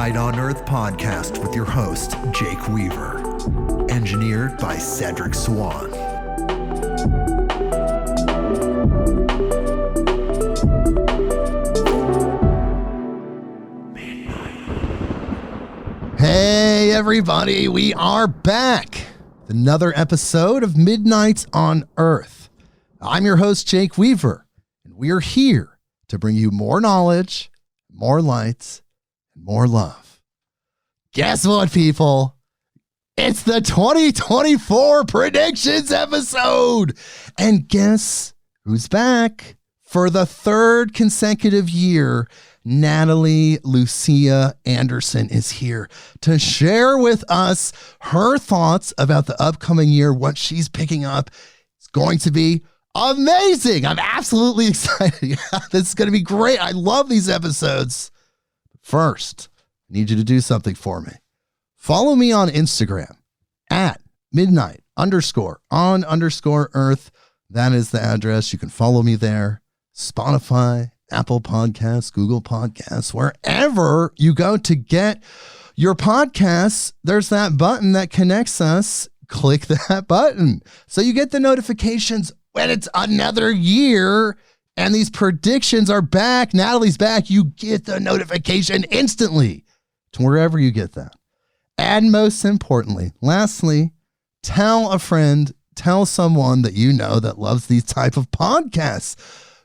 Midnight on Earth podcast with your host, Jake Weaver. Engineered by Cedric Swan. Hey everybody, we are back with another episode of Midnight on Earth. I'm your host, Jake Weaver, and we are here to bring you more knowledge, more lights, and more love. Guess what, people? It's the 2024 predictions episode. And guess who's back? For the third consecutive year, Natalie Lucia Anderson is here to share with us her thoughts about the upcoming year, what she's picking up. It's going to be amazing. I'm absolutely excited. This is going to be great. I love these episodes. First, I need you to do something for me. Follow me on Instagram at midnight_on_earth. That is the address. You can follow me there. Spotify, Apple Podcasts, Google Podcasts, wherever you go to get your podcasts, there's that button that connects us. Click that button so you get the notifications when it's another year and these predictions are back. Natalie's back. You get the notification instantly to wherever you get that. And most importantly, lastly, tell a friend, tell someone that you know that loves these type of podcasts.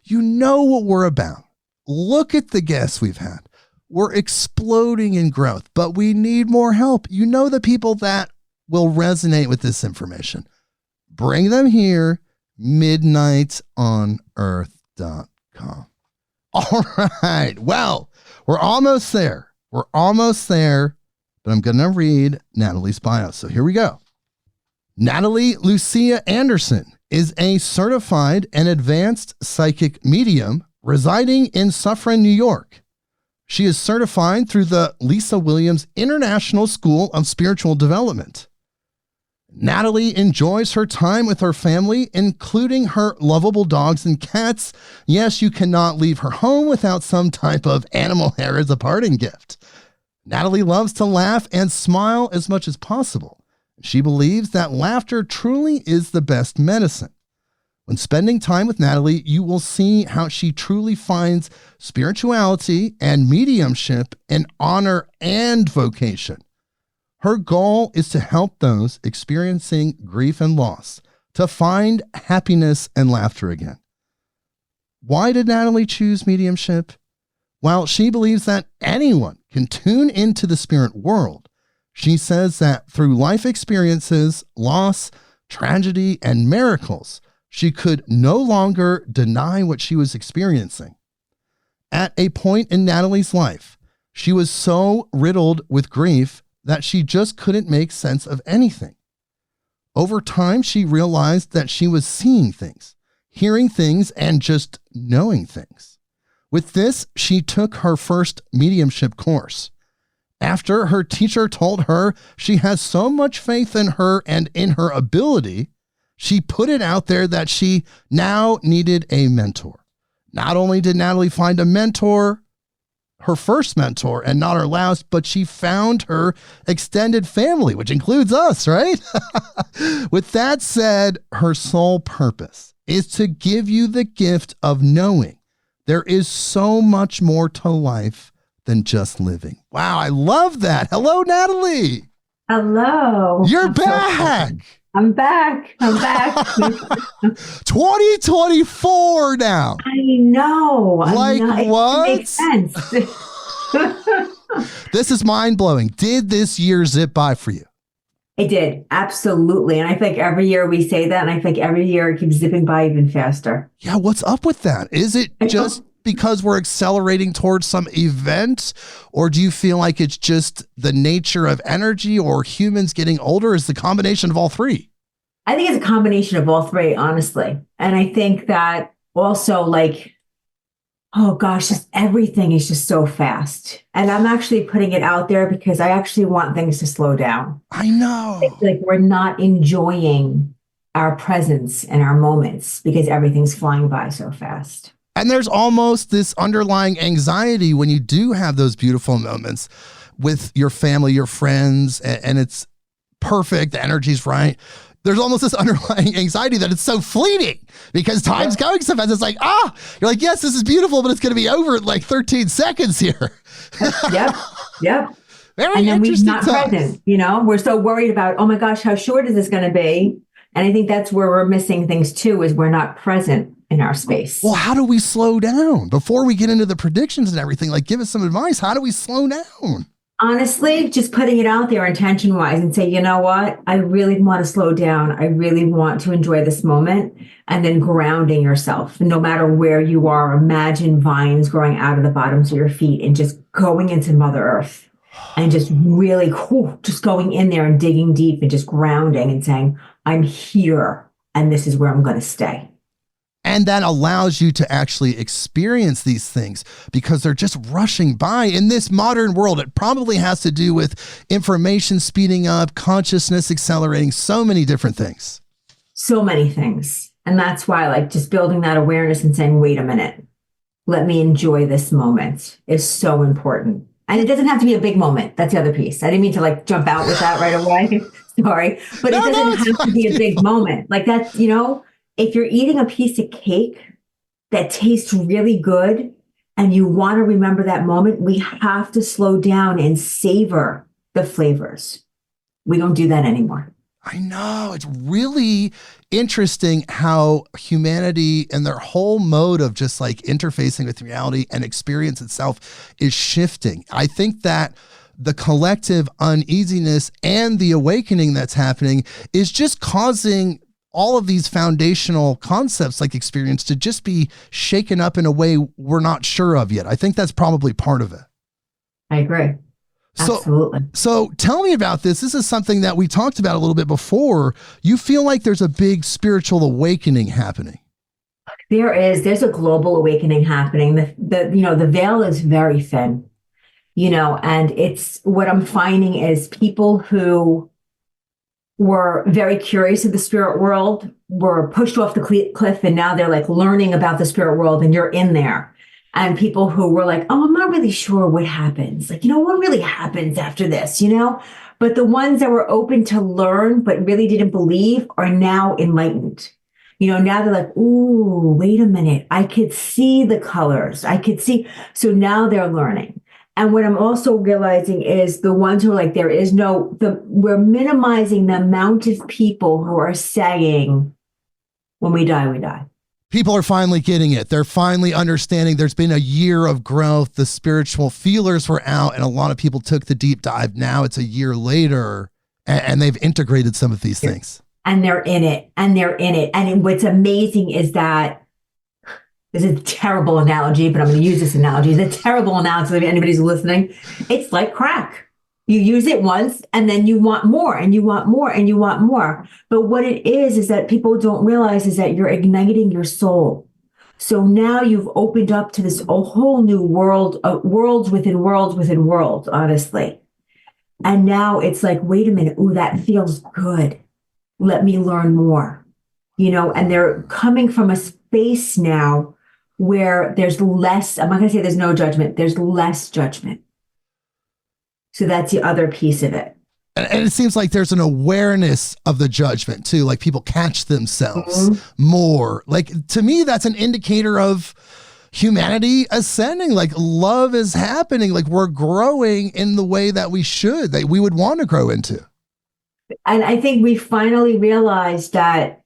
You know what we're about. Look at the guests we've had. We're exploding in growth, but we need more help. You know the people that will resonate with this information. Bring them here, midnightonearth.com. All right. Well, we're almost there. But I'm going to read Natalie's bio. So here we go. Natalie Lucia Anderson is a certified and advanced psychic medium residing in Suffern, New York. She is certified through the Lisa Williams International School of Spiritual Development. Natalie enjoys her time with her family, including her lovable dogs and cats. Yes, you cannot leave her home without some type of animal hair as a parting gift. Natalie loves to laugh and smile as much as possible. She believes that laughter truly is the best medicine. When spending time with Natalie, you will see how she truly finds spirituality and mediumship in honor and vocation. Her goal is to help those experiencing grief and loss to find happiness and laughter again. Why did Natalie choose mediumship? Well, she believes that anyone can tune into the spirit world. She says that through life experiences, loss, tragedy, and miracles, she could no longer deny what she was experiencing. At a point in Natalie's life, she was so riddled with grief that she just couldn't make sense of anything. Over time, she realized that she was seeing things, hearing things, and just knowing things. With this, she took her first mediumship course. After her teacher told her she has so much faith in her and in her ability, she put it out there that she now needed a mentor. Not only did Natalie find a mentor, her first mentor and not her last, but she found her extended family, which includes us, right? With that said, her sole purpose is to give you the gift of knowing there is so much more to life than just living. Wow, I love that. Hello, Natalie. Hello. You're back. I'm back. 2024 now. I know. Like what? It makes sense. This is mind-blowing. Did this year zip by for you? It did. Absolutely. And I think every year we say that, and I think every year it keeps zipping by even faster. Yeah, what's up with that? Is it just because we're accelerating towards some event, or do you feel like it's just the nature of energy or humans getting older? Is the combination of all three? I think it's a combination of all three, honestly. And I think that also, like, oh gosh, just everything is just so fast. And I'm actually putting it out there because I actually want things to slow down. I know. It's like we're not enjoying our presence and our moments because everything's flying by so fast. And there's almost this underlying anxiety when you do have those beautiful moments with your family, your friends, and it's perfect, the energy's right, there's almost this underlying anxiety that it's so fleeting because time's going so fast. It's like, you're like, yes, this is beautiful, but it's going to be over in like 13 seconds here. Yep. Very and then we're not times. present, we're so worried about, oh my gosh, how short is this going to be? And I think that's where we're missing things too, is we're not present in our space. Well, how do we slow down before we get into the predictions and everything? Like, give us some advice. How do we slow down? Honestly, just putting it out there intention wise and say, you know what? I really want to slow down. I really want to enjoy this moment. And then grounding yourself, no matter where you are. Imagine vines growing out of the bottoms of your feet and just going into Mother Earth and just really just going in there and digging deep and just grounding and saying, I'm here and this is where I'm going to stay. And that allows you to actually experience these things because they're just rushing by in this modern world. It probably has to do with information speeding up, consciousness accelerating, so many different things. So many things. And that's why, like, just building that awareness and saying, wait a minute, let me enjoy this moment is so important. And it doesn't have to be a big moment. That's the other piece. I didn't mean to like jump out with that right away. Sorry. But it doesn't have to be a big moment. Like that's, if you're eating a piece of cake that tastes really good and you want to remember that moment, we have to slow down and savor the flavors. We don't do that anymore. I know. It's really interesting how humanity and their whole mode of just like interfacing with reality and experience itself is shifting. I think that the collective uneasiness and the awakening that's happening is just causing all of these foundational concepts like experience to just be shaken up in a way we're not sure of yet. I think that's probably part of it. I agree. Absolutely. So tell me about this. This is something that we talked about a little bit before. You feel like there's a big spiritual awakening happening. There's a global awakening happening. The veil is very thin, and it's what I'm finding is people who were very curious of the spirit world were pushed off the cliff. And now they're like learning about the spirit world and you're in there. And people who were like, oh, I'm not really sure what happens. Like, what really happens after this, But the ones that were open to learn, but really didn't believe are now enlightened. Now they're like, ooh, wait a minute. I could see the colors. I could see. So now they're learning. And what I'm also realizing is the ones who are like, we're minimizing the amount of people who are saying, when we die, we die. People are finally getting it. They're finally understanding there's been a year of growth. The spiritual feelers were out and a lot of people took the deep dive. Now it's a year later and they've integrated some of these things. And they're in it. And what's amazing is that this is a terrible analogy, but I'm going to use this analogy. It's a terrible analogy if anybody's listening. It's like crack. You use it once and then you want more and you want more and you want more. But what it is that people don't realize is that you're igniting your soul. So now you've opened up to this whole new world, worlds within worlds within worlds, honestly. And now it's like, wait a minute. Ooh, that feels good. Let me learn more, and they're coming from a space now where there's less, I'm not going to say there's no judgment, there's less judgment. So that's the other piece of it. And it seems like there's an awareness of the judgment too. Like people catch themselves more. Like to me, that's an indicator of humanity ascending. Like love is happening. Like we're growing in the way that we should, that we would want to grow into. And I think we finally realized that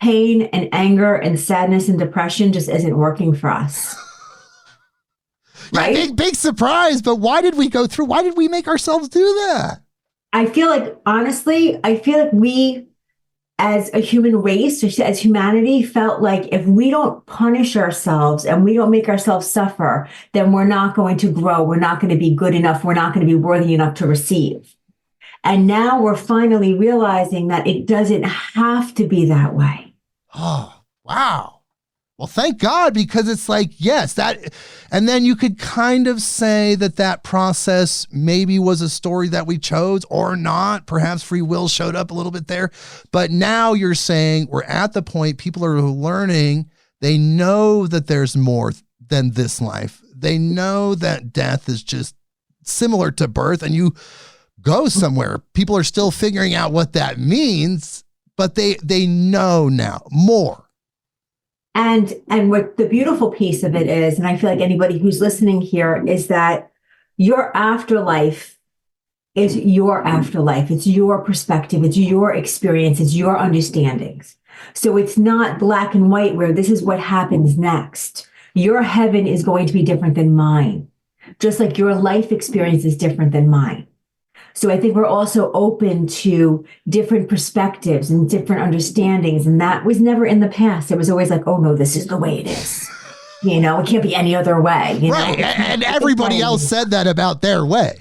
pain and anger and sadness and depression just isn't working for us. Right? Yeah, big surprise. But why did we make ourselves do that? I feel like, honestly, we as a human race, as humanity, felt like if we don't punish ourselves and we don't make ourselves suffer, then we're not going to grow. We're not going to be good enough. We're not going to be worthy enough to receive. And now we're finally realizing that it doesn't have to be that way. Oh, wow. Well, thank God, because it's like, yes, and then you could kind of say that process maybe was a story that we chose or not. Perhaps free will showed up a little bit there. But now you're saying we're at the point people are learning. They know that there's more than this life. They know that death is just similar to birth and you go somewhere. People are still figuring out what that means, but they know now more. And what the beautiful piece of it is, and I feel like anybody who's listening here, is that your afterlife is your afterlife. It's your perspective. It's your experience. It's your understandings. So it's not black and white where this is what happens next. Your heaven is going to be different than mine, just like your life experience is different than mine. So I think we're also open to different perspectives and different understandings. And that was never in the past. It was always like, oh no, this is the way it is. You know, it can't be any other way. Right. And everybody else said that about their way.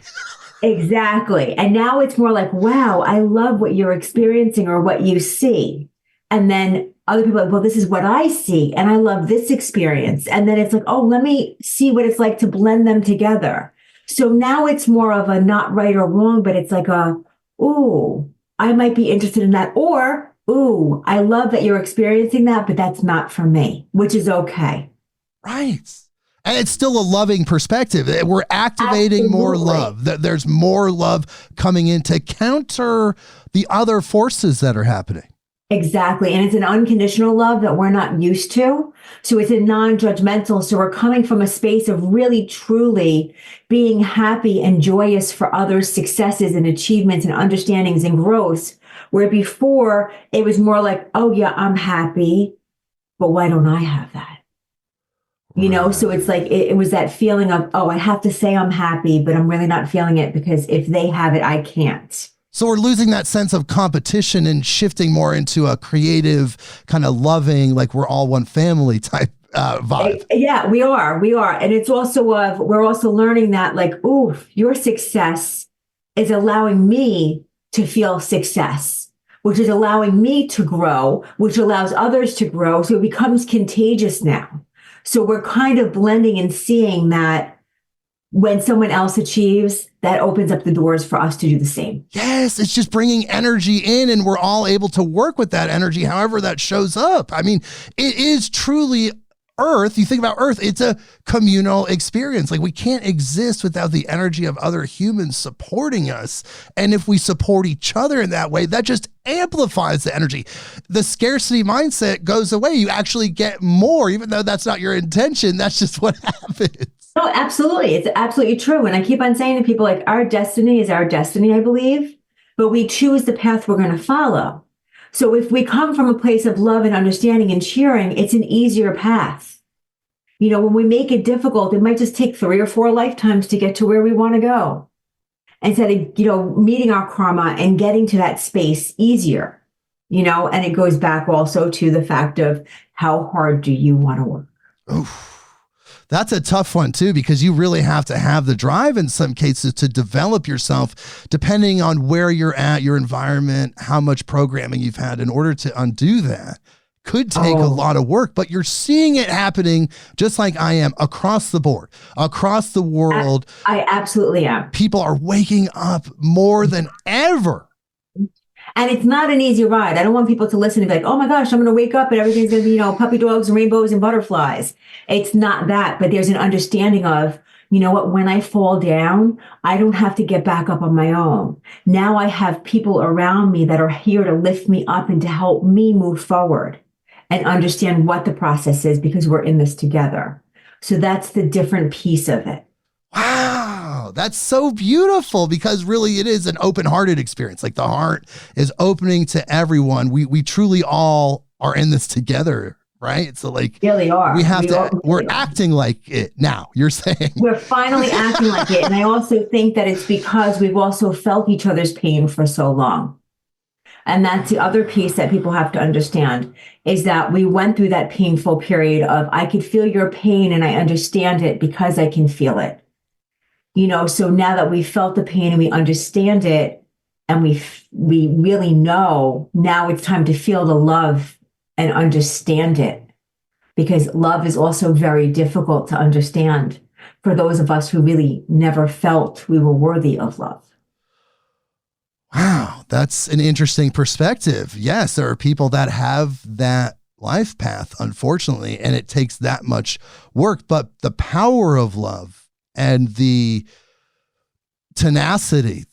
Exactly. And now it's more like, wow, I love what you're experiencing or what you see. And then other people are like, well, this is what I see. And I love this experience. And then it's like, oh, let me see what it's like to blend them together. So now it's more of a not right or wrong, but it's like ooh, I might be interested in that. Or, ooh, I love that you're experiencing that, but that's not for me, which is okay. Right. And it's still a loving perspective. We're activating more love. There's more love coming in to counter the other forces that are happening. Exactly. And it's an unconditional love that we're not used to. So it's a non-judgmental. So we're coming from a space of really, truly being happy and joyous for others' successes and achievements and understandings and growths, where before it was more like, oh yeah, I'm happy, but why don't I have that? You know, so it's like, it was that feeling of, oh, I have to say I'm happy, but I'm really not feeling it because if they have it, I can't. So we're losing that sense of competition and shifting more into a creative, kind of loving, like we're all one family type vibe. Yeah, we are. And it's also, we're also learning that like, ooh, your success is allowing me to feel success, which is allowing me to grow, which allows others to grow. So it becomes contagious now. So we're kind of blending and seeing that when someone else achieves, that opens up the doors for us to do the same. Yes, it's just bringing energy in and we're all able to work with that energy, however that shows up. I mean, it is truly Earth. You think about Earth, it's a communal experience. Like we can't exist without the energy of other humans supporting us. And if we support each other in that way, that just amplifies the energy. The scarcity mindset goes away. You actually get more, even though that's not your intention. That's just what happens. No, absolutely. It's absolutely true. And I keep on saying to people, like, our destiny is our destiny, I believe, but we choose the path we're going to follow. So if we come from a place of love and understanding and cheering, it's an easier path. You know, when we make it difficult, it might just take 3 or 4 lifetimes to get to where we want to go. Instead of, you know, meeting our karma and getting to that space easier, you know, and it goes back also to the fact of how hard do you want to work? Oof. That's a tough one too, because you really have to have the drive in some cases to develop yourself, depending on where you're at, your environment, how much programming you've had in order to undo that. Could take a lot of work, but you're seeing it happening just like I am across the board, across the world. I absolutely am. People are waking up more than ever. And it's not an easy ride. I don't want people to listen and be like, oh my gosh, I'm going to wake up and everything's going to be, you know, puppy dogs and rainbows and butterflies. It's not that, but there's an understanding of, you know what, when I fall down, I don't have to get back up on my own. Now I have people around me that are here to lift me up and to help me move forward and understand what the process is because we're in this together. So that's the different piece of it. Wow, that's so beautiful because really it is an open-hearted experience. Like the heart is opening to everyone. We truly all are in this together, right? So like really are. We're acting like it now, you're saying. We're finally acting like it. And I also think that it's because we've also felt each other's pain for so long. And that's the other piece that people have to understand is that we went through that painful period of I could feel your pain and I understand it because I can feel it. You know, so now that we felt the pain and we understand it and we really know, now it's time to feel the love and understand it, because love is also very difficult to understand for those of us who really never felt we were worthy of love. Wow, that's an interesting perspective. Yes, there are people that have that life path, unfortunately, and it takes that much work, but the power of love and the tenacity,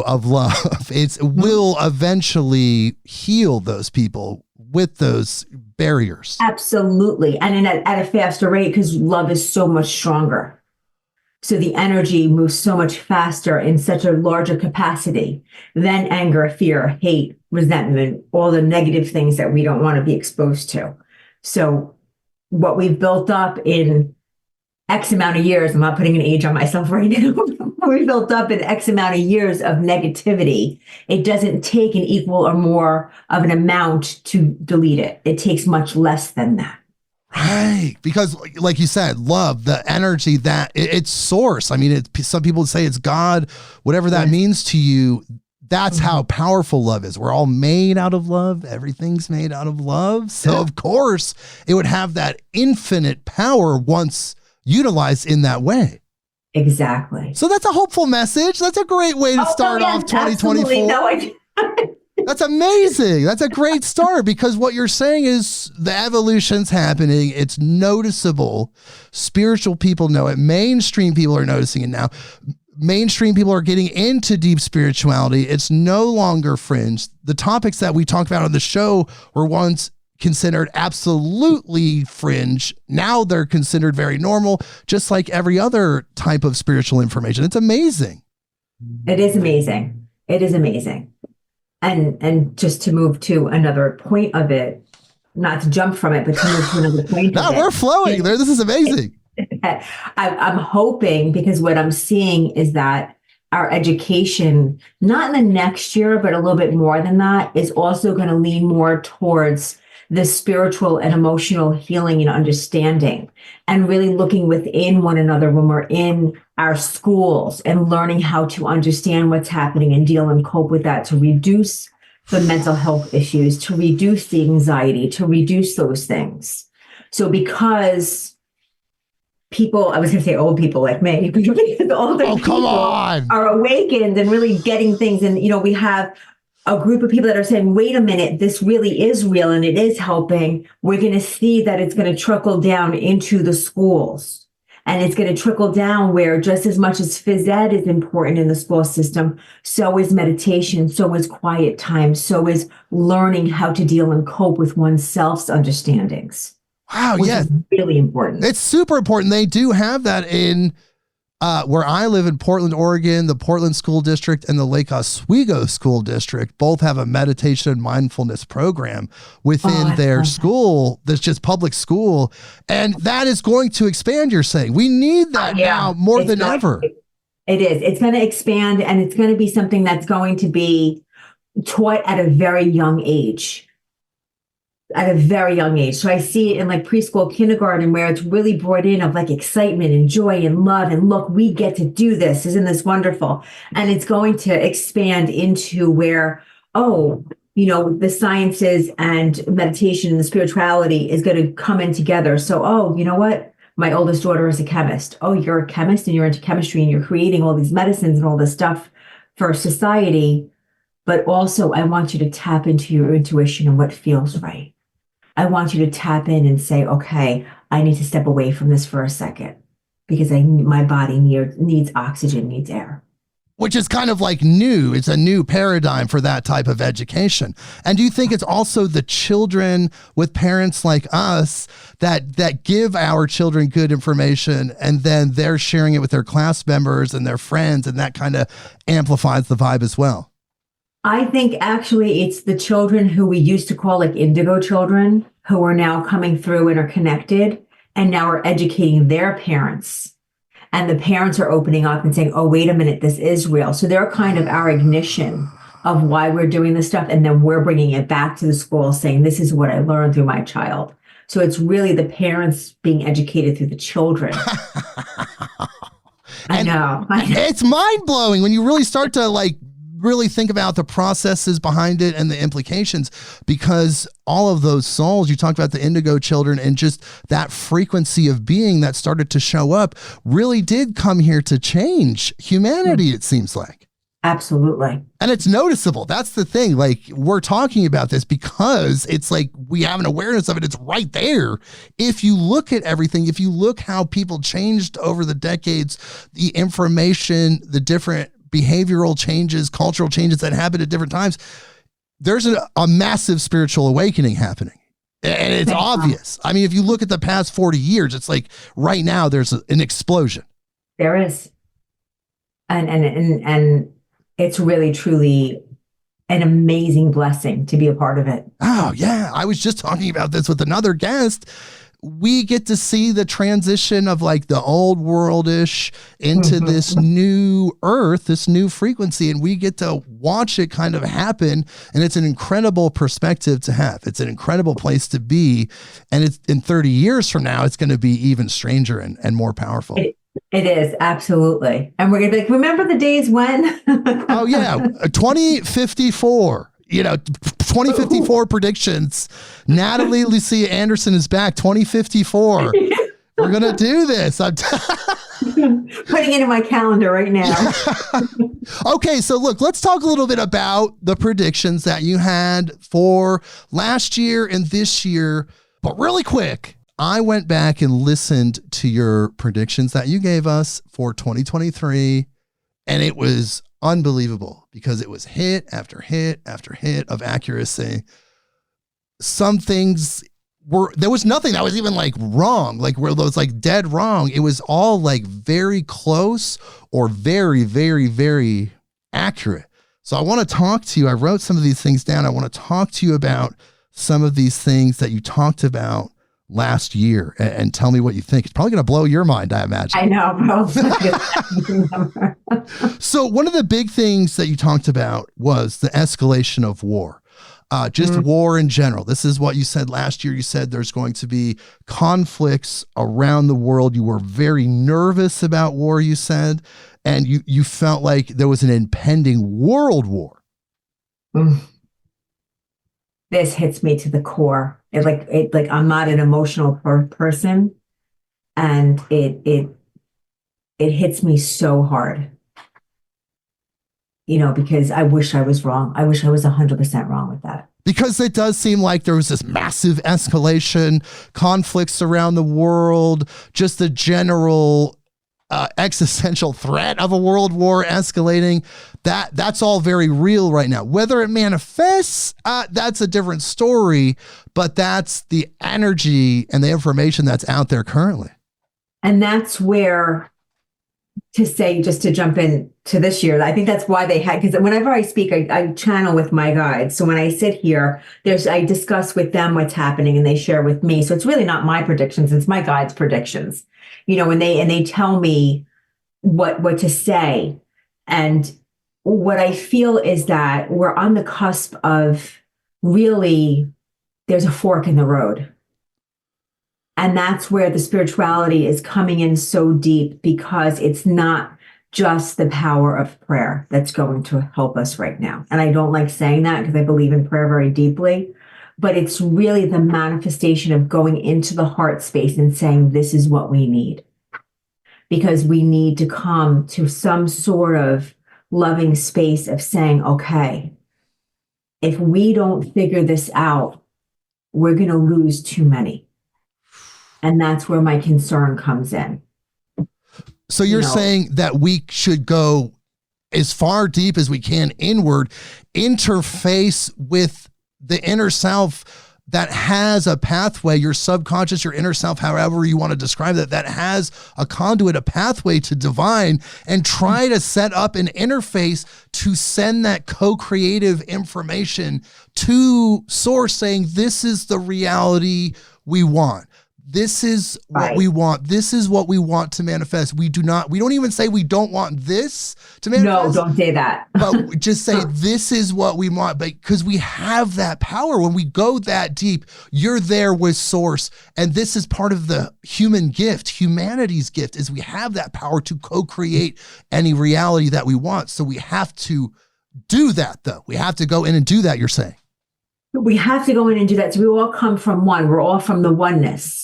of love, it will eventually heal those people with those barriers. Absolutely. And at a faster rate, because love is so much stronger. So the energy moves so much faster in such a larger capacity than anger, fear, hate, resentment, all the negative things that we don't want to be exposed to. So what we've built up in X amount of years, I'm not putting an age on myself right now, we built up in X amount of years of negativity, it doesn't take an equal or more of an amount to delete it. It takes much less than that. Right. Because like you said, love, the energy that it's source. I mean, some people say it's God, whatever that means to you. That's how powerful love is. We're all made out of love. Everything's made out of love. So of course it would have that infinite power once utilized in that way. Exactly. So that's a hopeful message. That's a great way to start off 2024. No, That's amazing. That's a great start, because what you're saying is the evolution's happening. It's noticeable. Spiritual people know it. Mainstream people are noticing it now. Mainstream people are getting into deep spirituality. It's no longer fringe. The topics that we talked about on the show were once considered absolutely fringe. Now they're considered very normal, just like every other type of spiritual information. It's amazing. It is amazing. It is amazing. And just to move to another point of it, not to jump from it, but to move to another point. No, we're flowing there. This is amazing. I'm hoping, because what I'm seeing is that our education, not in the next year, but a little bit more than that, is also going to lean more towards the spiritual and emotional healing and understanding, and really looking within one another when we're in our schools and learning how to understand what's happening and deal and cope with that, to reduce the mental health issues, to reduce the anxiety, to reduce those things. So because people, I was going to say old people like me, because older people are awakened and really getting things. And, we have a group of people that are saying, wait a minute, this really is real and it is helping. We're going to see that it's going to trickle down into the schools. And it's going to trickle down where just as much as phys ed is important in the school system, so is meditation, so is quiet time, so is learning how to deal and cope with oneself's understandings. Wow, which is really important. It's super important. They do have that in where I live in Portland, Oregon. The Portland School District and the Lake Oswego School District both have a meditation and mindfulness program within their school that's just public school. And that is going to expand, you're saying. We need that now more than ever. It is. It's going to expand, and it's going to be something that's going to be taught at a very young age. At a very young age. So I see it in like preschool, kindergarten, where it's really brought in of like excitement and joy and love. And look, we get to do this. Isn't this wonderful? And it's going to expand into where, the sciences and meditation and the spirituality is going to come in together. So, you know what? My oldest daughter is a chemist. Oh, you're a chemist and you're into chemistry and you're creating all these medicines and all this stuff for society. But also, I want you to tap into your intuition and what feels right. I want you to tap in and say, okay, I need to step away from this for a second because my body needs oxygen, needs air. Which is kind of like new. It's a new paradigm for that type of education. And do you think it's also the children with parents like us that give our children good information, and then they're sharing it with their class members and their friends, and that kind of amplifies the vibe as well? I think actually it's the children who we used to call like indigo children, who are now coming through and are connected, and now are educating their parents. And the parents are opening up and saying, oh, wait a minute, this is real. So they're kind of our ignition of why we're doing this stuff. And then we're bringing it back to the school saying, this is what I learned through my child. So it's really the parents being educated through the children. I know. It's mind blowing when you really start to really think about the processes behind it and the implications, because all of those souls, you talked about the indigo children, and just that frequency of being that started to show up really did come here to change humanity, it seems like. Absolutely. And it's noticeable. That's the thing. Like, we're talking about this because it's like we have an awareness of it. It's right there. If you look at everything, if you look how people changed over the decades, the information, the different behavioral changes, cultural changes that happen at different times, there's a massive spiritual awakening happening. And it's obvious. I mean, if you look at the past 40 years, it's like right now there's an explosion. There is. And it's really, truly an amazing blessing to be a part of it. Oh, yeah. I was just talking about this with another guest. We get to see the transition of like the old worldish into this new earth, this new frequency, and we get to watch it kind of happen. And it's an incredible perspective to have. It's an incredible place to be. And it's in 30 years from now, it's going to be even stranger and more powerful. It is, absolutely. And we're going to be like, remember the days when? Oh, yeah. 2054. 2054 predictions. Natalie Lucia Anderson is back. 2054. We're going to do this. I'm putting it in my calendar right now. Okay, so look, let's talk a little bit about the predictions that you had for last year and this year. But really quick, I went back and listened to your predictions that you gave us for 2023, and it was unbelievable because it was hit after hit after hit of accuracy. Some things there was nothing that was even like wrong, like where those like dead wrong. It was all like very close or very, very, very accurate. So I want to talk to you. I wrote some of these things down. I want to talk to you about some of these things that you talked about last year and tell me what you think. It's probably going to blow your mind, I imagine. I know, bro. So one of the big things that you talked about was the escalation of war, war in general. This is what you said last year. You said there's going to be conflicts around the world. You were very nervous about war, you said, and you felt like there was an impending world war. This hits me to the core. It I'm not an emotional person, and it hits me so hard. Because I wish I was wrong. I wish I was 100% wrong with that. Because it does seem like there was this massive escalation, conflicts around the world, just the general existential threat of a world war escalating. That's all very real right now. Whether it manifests, that's a different story, but that's the energy and the information that's out there currently. And that's where, just to jump in to this year, I think that's why they had, because whenever I speak, I channel with my guides. So when I sit here, I discuss with them what's happening and they share with me. So it's really not my predictions, it's my guides' predictions. And they tell me what to say. And what I feel is that we're on the cusp of really, there's a fork in the road. And that's where the spirituality is coming in so deep, because it's not just the power of prayer that's going to help us right now. And I don't like saying that because I believe in prayer very deeply, but it's really the manifestation of going into the heart space and saying, this is what we need. Because we need to come to some sort of loving space of saying, okay, if we don't figure this out, we're going to lose too many. And that's where my concern comes in. So you're saying that we should go as far deep as we can inward, interface with the inner self that has a pathway, your subconscious, your inner self, however you want to describe that has a conduit, a pathway to divine, and try to set up an interface to send that co-creative information to source, saying, this is the reality we want. This is what we want. This is what we want to manifest. We don't even say we don't want this to manifest. No, don't say that. But just say this is what we want. But because we have that power, when we go that deep, you're there with source. And this is part of the human gift, humanity's gift, is we have that power to co-create any reality that we want. So we have to do that, though. We have to go in and do that, you're saying. We have to go in and do that. So we all come from one. We're all from the oneness.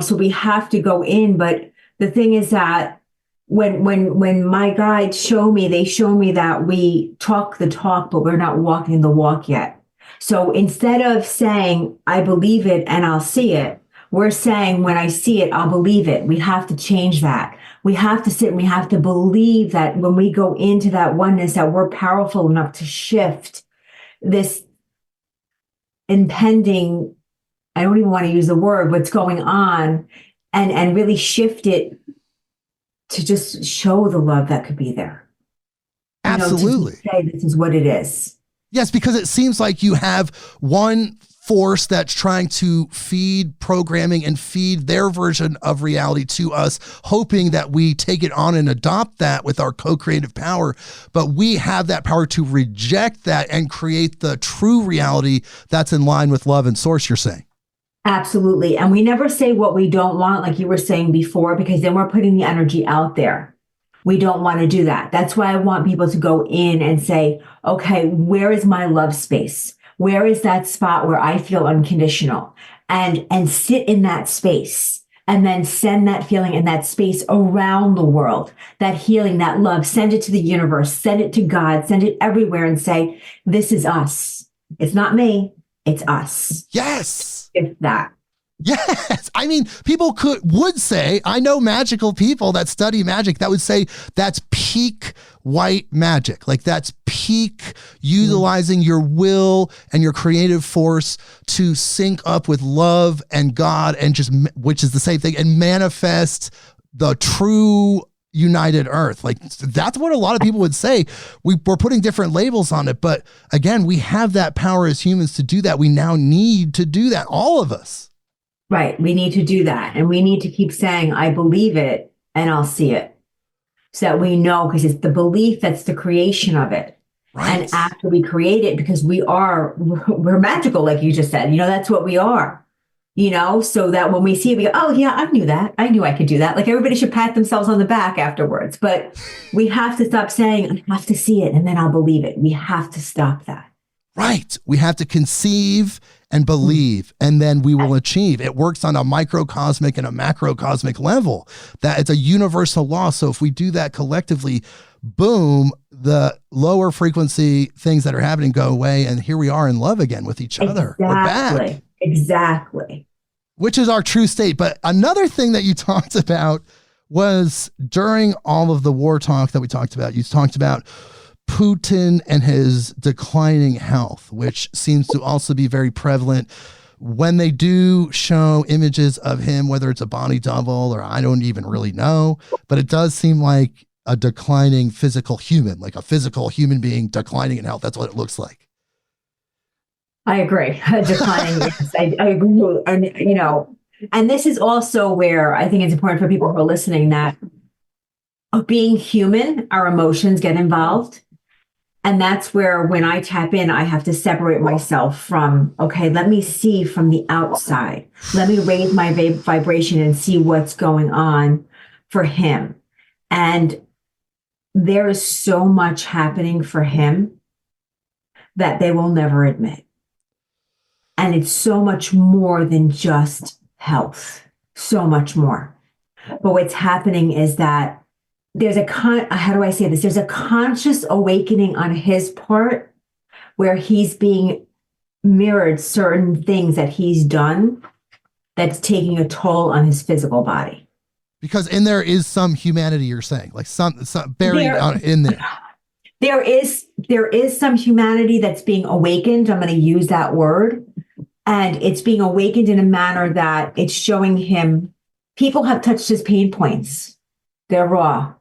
So we have to go in. But the thing is that when my guides show me, they show me that we talk the talk, but we're not walking the walk yet. So instead of saying, I believe it and I'll see it, we're saying, when I see it, I'll believe it. We have to change that. We have to sit and we have to believe that when we go into that oneness, that we're powerful enough to shift this impending, I don't even want to use the word, what's going on, and really shift it to just show the love that could be there. Absolutely. To say this is what it is. Yes, because it seems like you have one force that's trying to feed programming and feed their version of reality to us, hoping that we take it on and adopt that with our co-creative power. But we have that power to reject that and create the true reality that's in line with love and source, you're saying. Absolutely. And we never say what we don't want, like you were saying before, because then we're putting the energy out there. We don't want to do that. That's why I want people to go in and say, okay, where is my love space? Where is that spot where I feel unconditional? And sit in that space and then send that feeling in that space around the world, that healing, that love, send it to the universe, send it to God, send it everywhere and say, this is us. It's not me. It's us. Yes. It's that. Yes. I mean, people would say, I know magical people that study magic that would say that's peak white magic. Like that's peak utilizing your will and your creative force to sync up with love and God and just, which is the same thing, and manifest the true united earth. Like that's what a lot of people would say. We're putting different labels on it. But again, we have that power as humans to do that. We now need to do that. All of us. Right. We need to do that. And we need to keep saying, I believe it and I'll see it. So that we know, because it's the belief that's the creation of it. Right. And after we create it, because we're magical, like you just said, that's what we are, so that when we see it, we go, oh yeah, I knew that. I knew I could do that. Like everybody should pat themselves on the back afterwards. But we have to stop saying, I have to see it and then I'll believe it. We have to stop that. Right. We have to conceive and believe, and then we will achieve. It works on a microcosmic and a macrocosmic level. That it's a universal law. So if we do that collectively, boom, the lower frequency things that are happening go away. And here we are in love again with each other. We're back. Exactly. Which is our true state. But another thing that you talked about was during all of the war talk that we talked about, you talked about Putin and his declining health, which seems to also be very prevalent when they do show images of him, whether it's a body double or I don't even really know, but it does seem like a declining physical human, like a physical human being declining in health. That's what it looks like. I agree. Declining. Yes, I agree. And, and this is also where I think it's important for people who are listening that being human, our emotions get involved. And that's where when I tap in, I have to separate myself from, okay, let me see from the outside. Let me raise my vibration and see what's going on for him. And there is so much happening for him that they will never admit. And it's so much more than just health, so much more. But what's happening is that there's how do I say this? There's a conscious awakening on his part where he's being mirrored certain things that he's done that's taking a toll on his physical body. Because in there is some humanity, you're saying, like some buried in there. There is some humanity that's being awakened. I'm going to use that word. And it's being awakened in a manner that it's showing him, people have touched his pain points. They're raw.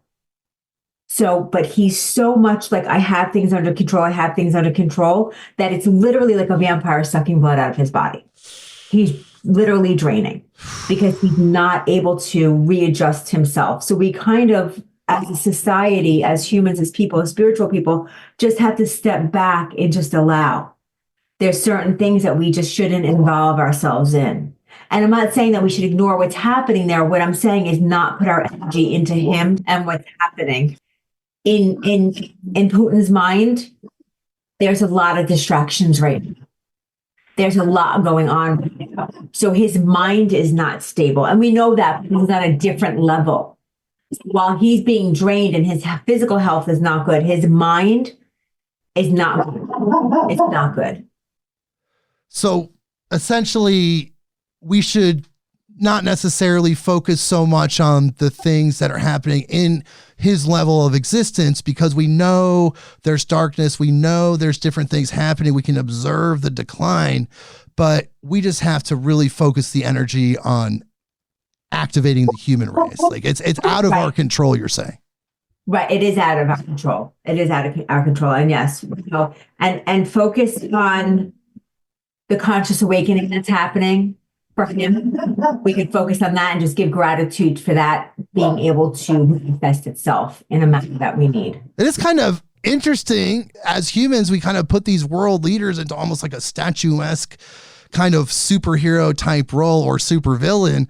So, but he's so much like, I have things under control, that it's literally like a vampire sucking blood out of his body. He's literally draining because he's not able to readjust himself. So we kind of, as a society, as humans, as people, as spiritual people, just have to step back and just allow. There's certain things that we just shouldn't involve ourselves in. And I'm not saying that we should ignore what's happening there. What I'm saying is not put our energy into him and what's happening. In Putin's mind, there's a lot of distractions right now. There's a lot going on right now. So his mind is not stable. And we know that he's on a different level. while he's being drained and his physical health is not good, his mind is not good. It's not good. So essentially, we should not necessarily focus so much on the things that are happening in his level of existence, because we know there's darkness. We know there's different things happening. We can observe the decline, but we just have to really focus the energy on activating the human race. Like it's out of our control, you're saying. Right. It is out of our control. It is out of our control. And yes, and focus on the conscious awakening that's happening for him. We can focus on that and just give gratitude for that being able to manifest itself in a manner that we need. It is kind of interesting. As humans, we kind of put these world leaders into almost like a statuesque kind of superhero type role or supervillain,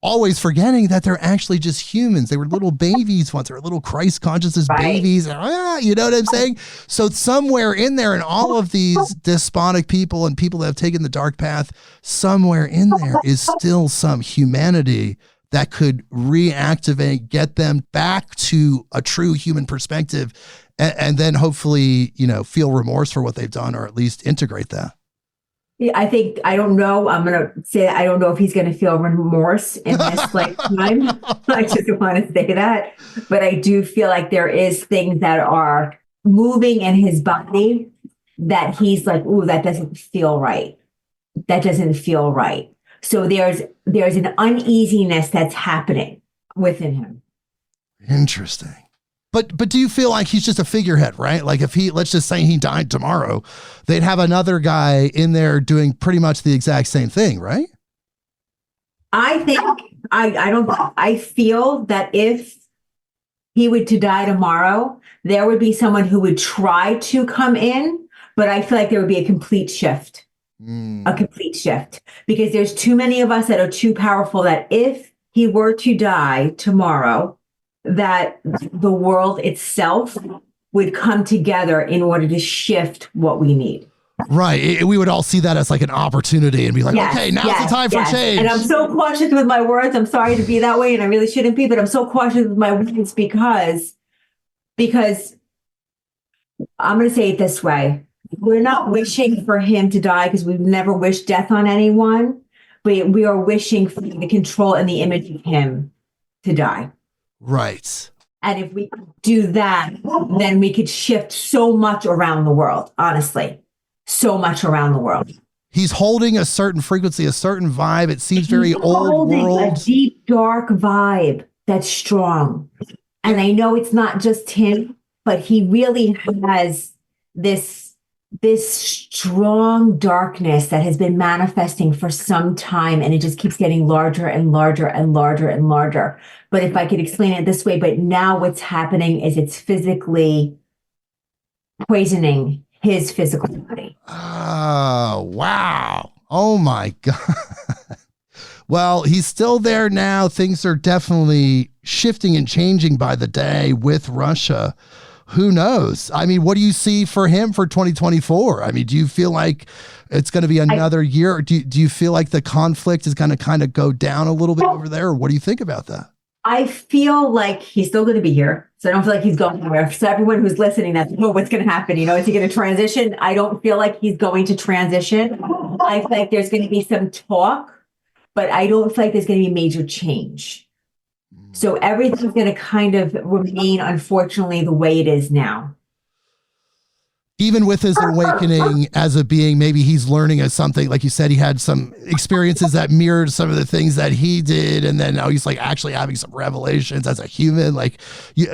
always forgetting that they're actually just humans. They were little babies once. They were little Christ consciousness babies. You know what I'm saying? So somewhere in there, in all of these despotic people and people that have taken the dark path, somewhere in there is still some humanity that could reactivate, get them back to a true human perspective, and then hopefully, feel remorse for what they've done, or at least integrate that. Yeah, I don't know. I'm going to say that I don't know if he's going to feel remorse in this lifetime. I just want to say that. But I do feel like there is things that are moving in his body that he's like, ooh, that doesn't feel right. That doesn't feel right. So there's an uneasiness that's happening within him. Interesting. But do you feel like he's just a figurehead, right? Like if let's just say he died tomorrow, they'd have another guy in there doing pretty much the exact same thing, right? I think, I feel that if he were to die tomorrow, there would be someone who would try to come in, but I feel like there would be a complete shift. A complete shift, because there's too many of us that are too powerful that if he were to die tomorrow, that the world itself would come together in order to shift what we need. Right. We would all see that as like an opportunity and be like, okay, now's the time for change. And I'm so cautious with my words. I'm sorry to be that way, and I really shouldn't be, but I'm so cautious with my words because I'm going to say it this way. We're not wishing for him to die because we've never wished death on anyone, but we are wishing for the control and the image of him to die. Right. And if we do that, then we could shift so much around the world, honestly. So much around the world. He's holding a certain frequency, a certain vibe. It seems very old world. A deep, dark vibe that's strong. And I know it's not just him, but he really has this strong darkness that has been manifesting for some time, and it just keeps getting larger and larger and larger and larger. But if I could explain it this way, but now what's happening is it's physically poisoning his physical body. Oh, wow. Oh my God. Well, he's still there now. Things are definitely shifting and changing by the day with Russia. Who knows? I mean, what do you see for him for 2024? I mean, do you feel like it's going to be another year? Or do you feel like the conflict is going to kind of go down a little bit over there? Or what do you think about that? I feel like he's still going to be here. So I don't feel like he's going anywhere. So everyone who's listening, that's what's going to happen. Is he going to transition? I don't feel like he's going to transition. I feel like there's going to be some talk, but I don't feel like there's going to be major change. So everything's going to kind of remain, unfortunately, the way it is now. Even with his awakening as a being, maybe he's learning as something, like you said, he had some experiences that mirrored some of the things that he did. And then now he's like actually having some revelations as a human.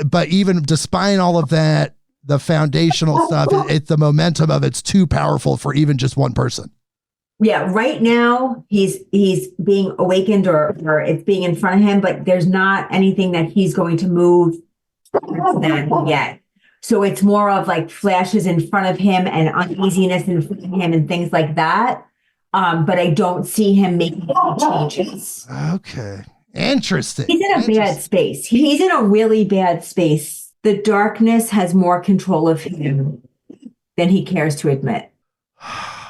But even despite all of that, the foundational stuff, it's the momentum of it's too powerful for even just one person. Yeah, right now he's being awakened or it's being in front of him, but there's not anything that he's going to move that yet. So it's more of like flashes in front of him and uneasiness in front of him and things like that. But I don't see him making any changes. Okay. Interesting. He's in a bad space. He's in a really bad space. The darkness has more control of him than he cares to admit.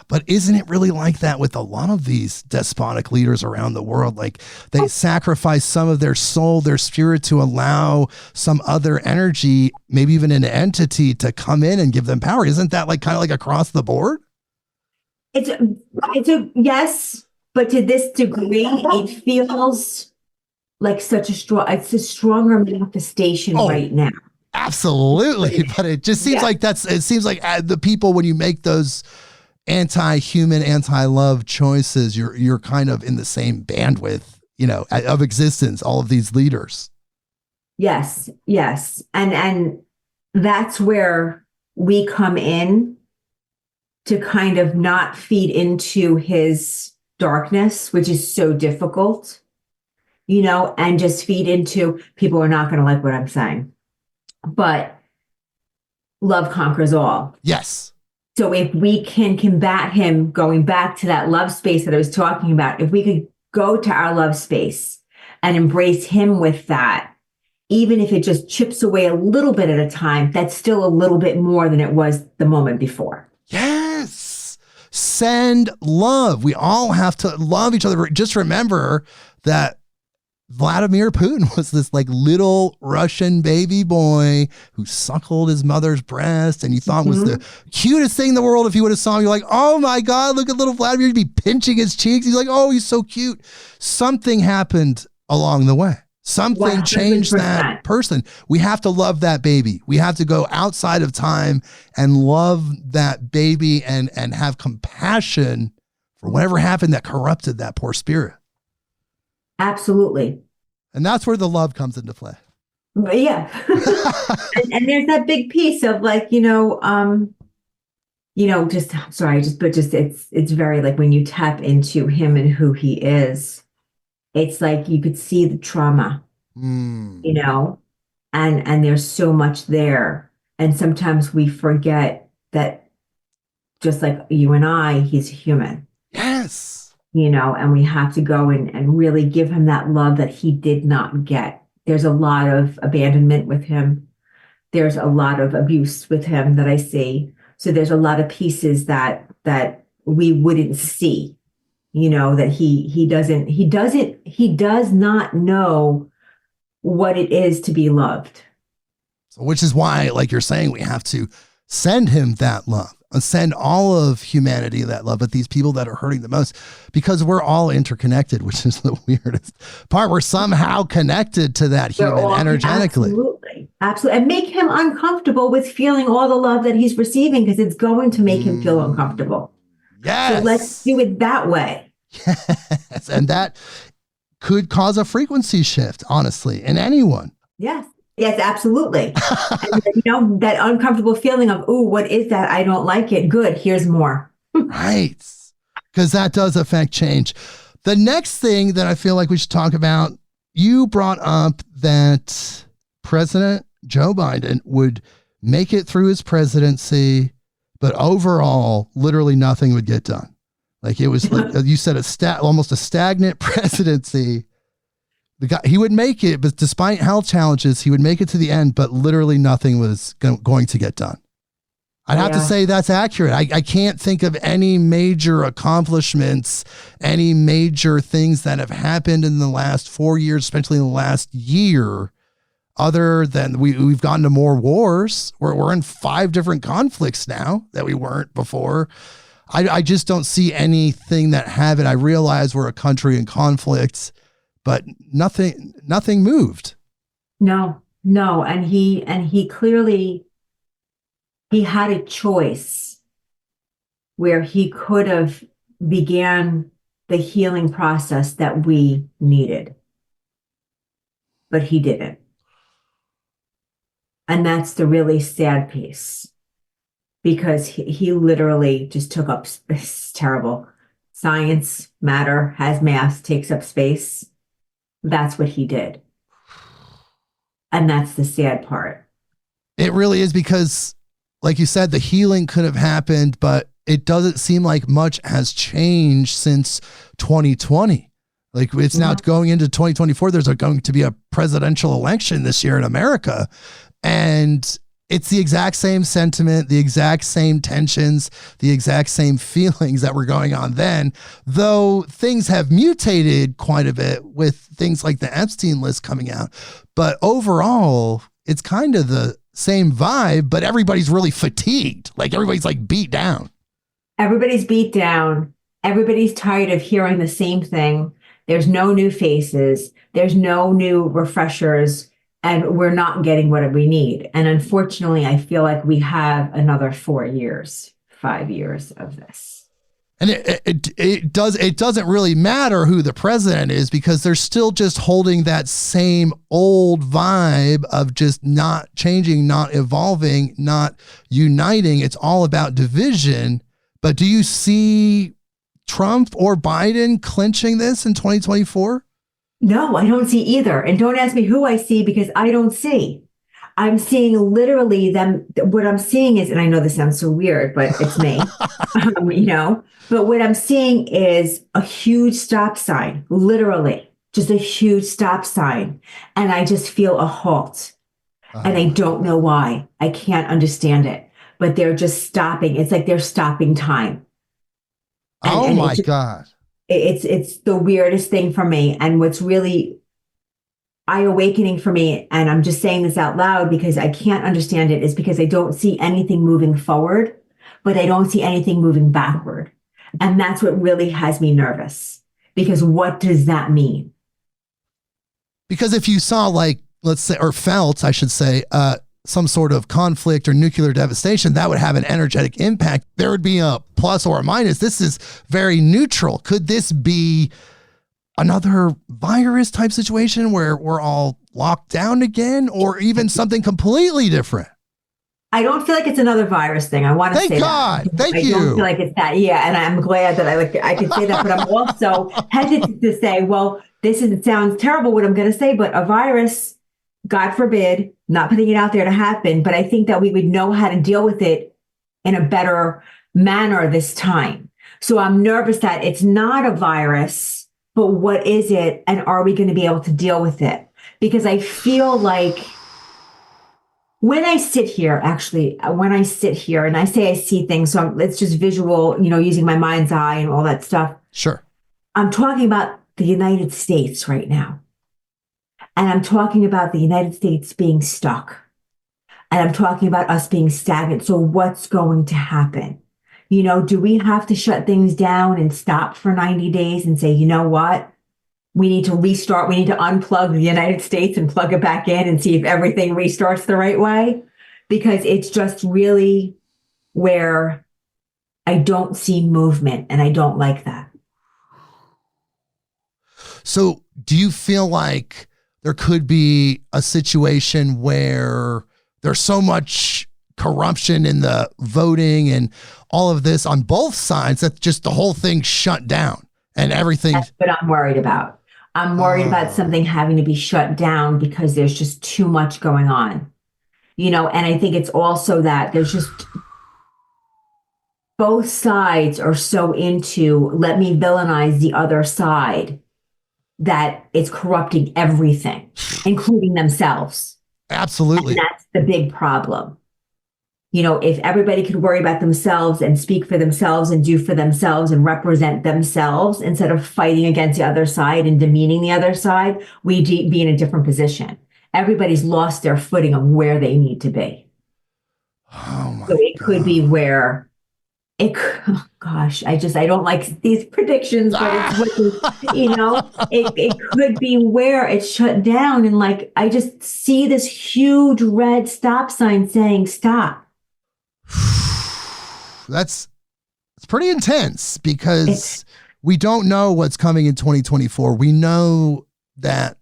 But isn't it really like that with a lot of these despotic leaders around the world? Like they sacrifice some of their soul, their spirit to allow some other energy, maybe even an entity to come in and give them power. Isn't that like kind of like across the board? It's a yes, but to this degree, it feels like it's a stronger manifestation right now. Absolutely. But it just seems like it seems like the people, when you make those anti-human, anti-love choices, you're kind of in the same bandwidth, of existence, all of these leaders. Yes. And that's where we come in to kind of not feed into his darkness, which is so difficult, and just feed into, people are not going to like what I'm saying, but love conquers all. Yes. So if we can combat him, going back to that love space that I was talking about, if we could go to our love space and embrace him with that, even if it just chips away a little bit at a time, that's still a little bit more than it was the moment before. Yes. Send love. We all have to love each other. Just remember that Vladimir Putin was this like little Russian baby boy who suckled his mother's breast, and you thought was the cutest thing in the world. If you would have saw him, you're like, oh my God, look at little Vladimir. You'd be pinching his cheeks. He's like, oh, he's so cute. Something happened along the way. Something 100%. Changed that person. We have to love that baby. We have to go outside of time and love that baby and have compassion for whatever happened that corrupted that poor spirit. Absolutely. And that's where the love comes into play. Yeah. and there's that big piece of like, it's very like when you tap into him and who he is, it's like you could see the trauma, and there's so much there. And sometimes we forget that, just like you and I, he's human. Yes. And we have to go and really give him that love that he did not get. There's a lot of abandonment with him. There's a lot of abuse with him that I see. So there's a lot of pieces that we wouldn't see, that he does not know what it is to be loved. So, which is why, like you're saying, we have to send him that love. Send all of humanity that love, but these people that are hurting the most, because we're all interconnected, which is the weirdest part. We're somehow connected to that human energetically. Absolutely. And make him uncomfortable with feeling all the love that he's receiving, because it's going to make him feel uncomfortable. Yes. So let's do it that way. Yes. And that could cause a frequency shift, honestly, in anyone. Yes. Yes, absolutely. And, that uncomfortable feeling of, ooh, what is that? I don't like it. Good. Here's more. Right. Because that does affect change. The next thing that I feel like we should talk about, you brought up that President Joe Biden would make it through his presidency, but overall, literally nothing would get done. Like it was, like you said, almost a stagnant presidency. The guy, he would make it, but despite health challenges, he would make it to the end, but literally nothing was going to get done. I'd have to say that's accurate. I can't think of any major accomplishments, any major things that have happened in the last 4 years, especially in the last year, other than we've gotten to more wars. We're in 5 different conflicts now that we weren't before. I just don't see anything that happened. I realize we're a country in conflict, but nothing moved. No. And he clearly, he had a choice where he could have began the healing process that we needed, but he didn't. And that's the really sad piece, because he literally just took up, it's terrible. Science, matter, has mass, takes up space. That's what he did. And that's the sad part. It really is, because like you said, the healing could have happened, but it doesn't seem like much has changed since 2020. Like it's now going into 2024. There's going to be a presidential election this year in America. And It's the exact same sentiment, the exact same tensions, the exact same feelings that were going on then, though things have mutated quite a bit with things like the Epstein list coming out. But overall, it's kind of the same vibe, but everybody's really fatigued. Like everybody's like beat down. Everybody's beat down. Everybody's tired of hearing the same thing. There's no new faces. There's no new refreshers. And we're not getting what we need. And unfortunately, I feel like we have another 4 years, 5 years of this. And it doesn't really matter who the president is, because they're still just holding that same old vibe of just not changing, not evolving, not uniting. It's all about division. But do you see Trump or Biden clinching this in 2024? No, I don't see either. And don't ask me who I see, because I don't see. I'm seeing literally them. What I'm seeing is, and I know this sounds so weird, but it's me, but what I'm seeing is a huge stop sign, literally just a huge stop sign. And I just feel a halt. And I don't know why. I can't understand it, but they're just stopping. It's like they're stopping time. And my God. It's the weirdest thing for me. And what's really eye-awakening for me, and I'm just saying this out loud because I can't understand it, is because I don't see anything moving forward, but I don't see anything moving backward. And that's what really has me nervous, because what does that mean? Because if you saw, like, let's say, or felt, I should say, some sort of conflict or nuclear devastation, that would have an energetic impact. There would be a plus or a minus. This is very neutral. Could this be another virus type situation where we're all locked down again, or even something completely different? I don't feel like it's another virus thing. I want to say God. that. Thank I you. don't feel like it's that. Yeah, and I'm glad that I could say that, but I'm also hesitant to say, well, it sounds terrible what I'm going to say, but a virus, God forbid, not putting it out there to happen, but I think that we would know how to deal with it in a better manner this time. So I'm nervous that it's not a virus, but what is it? And are we going to be able to deal with it? Because I feel like when I sit here and I say I see things, so it's just visual, using my mind's eye and all that stuff. Sure. I'm talking about the United States right now. And I'm talking about the United States being stuck. And I'm talking about us being stagnant. So what's going to happen? Do we have to shut things down and stop for 90 days and say, you know what? We need to restart. We need to unplug the United States and plug it back in and see if everything restarts the right way. Because it's just really where I don't see movement, and I don't like that. So do you feel like there could be a situation where there's so much corruption in the voting and all of this on both sides that just the whole thing shut down and everything? That's what I'm worried about. I'm worried about something having to be shut down because there's just too much going on, and I think it's also that there's just both sides are so into let me villainize the other side that it's corrupting everything, including themselves. Absolutely. And that's the big problem. If everybody could worry about themselves and speak for themselves and do for themselves and represent themselves instead of fighting against the other side and demeaning the other side, we'd be in a different position. Everybody's lost their footing of where they need to be. Oh my So it could be where I don't like these predictions, but it could be where it's shut down. And I just see this huge red stop sign saying stop. It's pretty intense because we don't know what's coming in 2024. We know that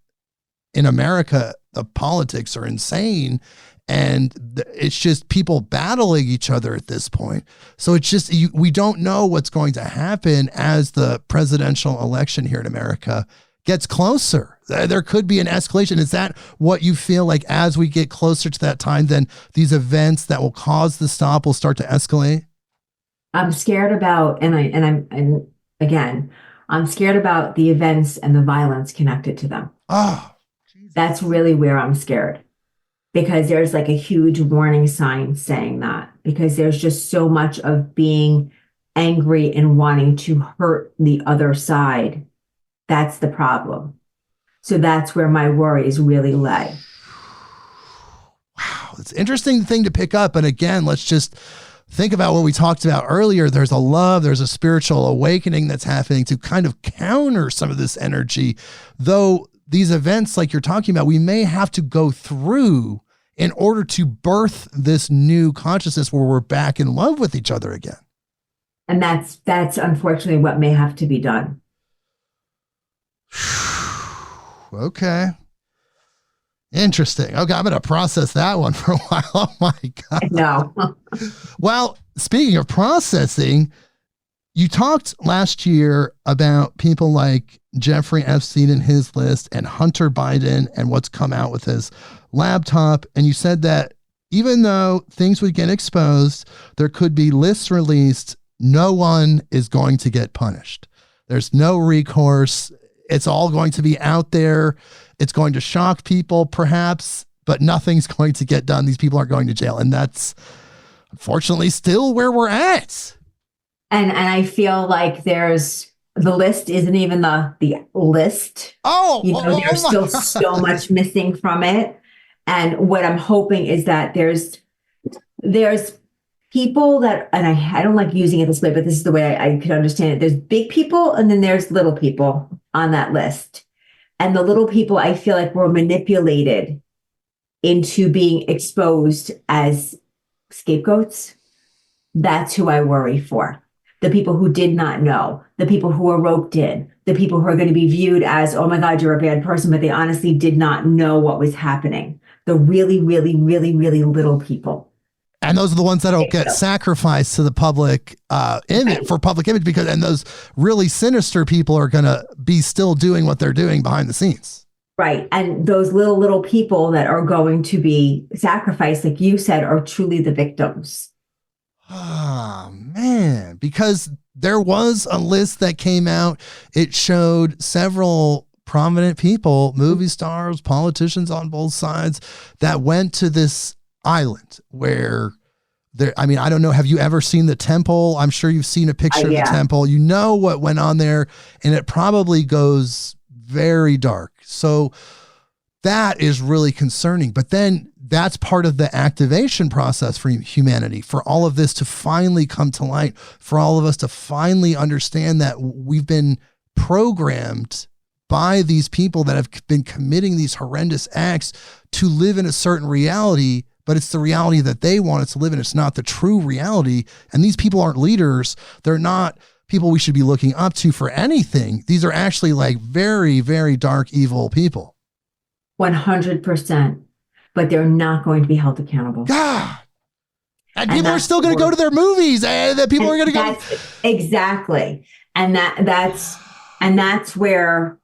in America, the politics are insane. And it's just people battling each other at this point. So it's just, we don't know what's going to happen as the presidential election here in America gets closer. There could be an escalation. Is that what you feel like as we get closer to that time, then these events that will cause the stop will start to escalate? I'm scared about, I'm scared about the events and the violence connected to them. Oh, that's really where I'm scared. because there's like a huge warning sign saying that, because there's just so much of being angry and wanting to hurt the other side. That's the problem. So that's where my worries really lay. Wow, it's an interesting thing to pick up. And again, let's just think about what we talked about earlier. There's a love, there's a spiritual awakening that's happening to kind of counter some of this energy. Though these events, like you're talking about, we may have to go through in order to birth this new consciousness where we're back in love with each other again. And that's unfortunately what may have to be done. Okay. Interesting. Okay, I'm going to process that one for a while. Oh my God. No. Well, speaking of processing, you talked last year about people like Jeffrey Epstein and his list and Hunter Biden and what's come out with his laptop. And you said that even though things would get exposed, there could be lists released. No one is going to get punished. There's no recourse. It's all going to be out there. It's going to shock people, perhaps, but nothing's going to get done. These people aren't going to jail. And that's unfortunately still where we're at. And I feel like the list isn't even the list. There's still so much missing from it. And what I'm hoping is that there's people that, and I don't like using it this way, but this is the way I could understand it. There's big people and then there's little people on that list. And the little people, I feel like, were manipulated into being exposed as scapegoats. That's who I worry for. The people who did not know, the people who were roped in, the people who are going to be viewed as, oh my God, you're a bad person, but they honestly did not know what was happening. The really, really, really, really little people. And those are the ones that'll get sacrificed to the public image for public image and those really sinister people are going to be still doing what they're doing behind the scenes. Right. And those little people that are going to be sacrificed, like you said, are truly the victims. Oh, man, because there was a list that came out. It showed several prominent people, movie stars, politicians on both sides that went to this island where I don't know. Have you ever seen the temple? I'm sure you've seen a picture of the temple. You know what went on there, and it probably goes very dark. So that is really concerning. But then that's part of the activation process for humanity, for all of this to finally come to light, for all of us to finally understand that we've been programmed by these people that have been committing these horrendous acts to live in a certain reality, but it's the reality that they want us to live in. It's not the true reality. And these people aren't leaders. They're not people we should be looking up to for anything. These are actually like very, very dark, evil people. 100%. But they're not going to be held accountable. God. And people are still going to go to their movies, and that people are going to go. Exactly. And that's where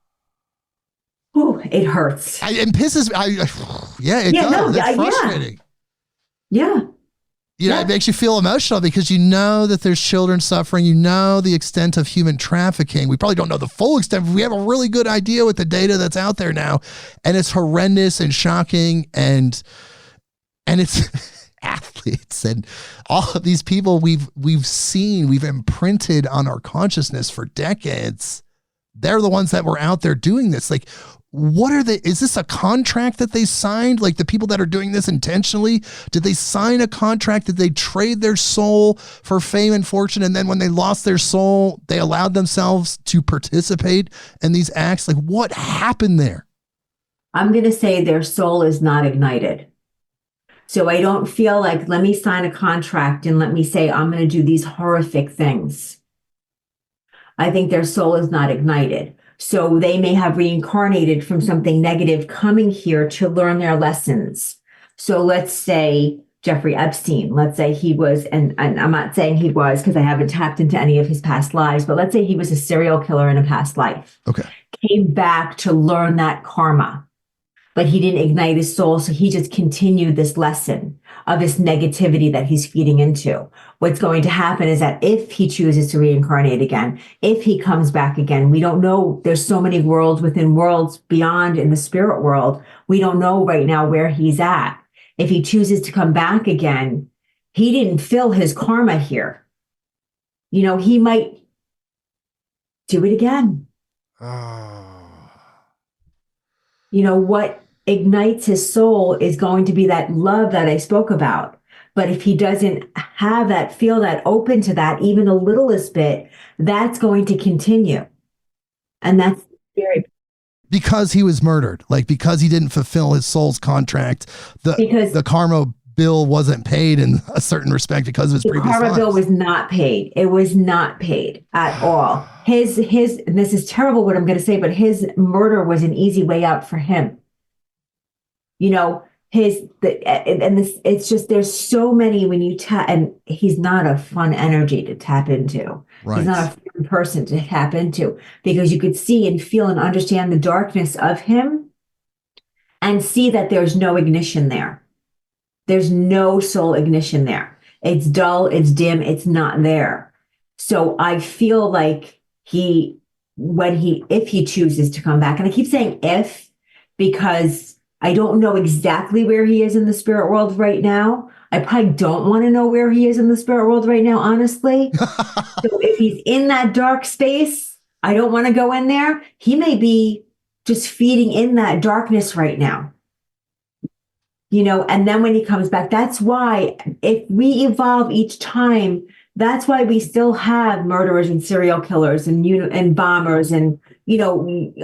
it hurts. It pisses me. It does. It's frustrating. Yeah. It makes you feel emotional because you know that there's children suffering. You know the extent of human trafficking. We probably don't know the full extent, but we have a really good idea with the data that's out there now. And it's horrendous and shocking. And it's athletes and all of these people we've imprinted on our consciousness for decades. They're the ones that were out there doing this. Like, what are they? Is this a contract that they signed? Like the people that are doing this intentionally, did they sign a contract? Did they trade their soul for fame and fortune? And then when they lost their soul, they allowed themselves to participate in these acts? Like, what happened there? I'm going to say their soul is not ignited. So I don't feel like, let me sign a contract and let me say, I'm going to do these horrific things. I think their soul is not ignited. So they may have reincarnated from something negative coming here to learn their lessons. So let's say Jeffrey Epstein, let's say he was, and I'm not saying he was because I haven't tapped into any of his past lives, but let's say he was a serial killer in a past life. Okay. Came back to learn that karma, but he didn't ignite his soul. So he just continued this lesson of this negativity that he's feeding into. What's going to happen is that if he chooses to reincarnate again, if he comes back again, we don't know. There's so many worlds within worlds beyond in the spirit world. We don't know right now where he's at. if he chooses to come back again, he didn't fill his karma here. He might do it again. What ignites his soul is going to be that love that I spoke about. But if he doesn't have that, feel that, open to that, even the littlest bit, that's going to continue. And that's scary. Because he was murdered, like because he didn't fulfill his soul's contract, the karma bill wasn't paid in a certain respect because of his previous lives. The karma bill was not paid. It was not paid at all. His, and this is terrible what I'm going to say, but his murder was an easy way out for him. It's just, there's so many when you tap, and he's not a fun energy to tap into. Right. He's not a fun person to tap into, because you could see and feel and understand the darkness of him and see that there's no ignition there. There's no soul ignition there. It's dull, it's dim, it's not there. So I feel like if he chooses to come back, and I keep saying if, because I don't know exactly where he is in the spirit world right now. I probably don't want to know where he is in the spirit world right now, honestly. So if he's in that dark space, I don't want to go in there. He may be just feeding in that darkness right now. And then when he comes back, that's why if we evolve each time, that's why we still have murderers and serial killers and bombers and,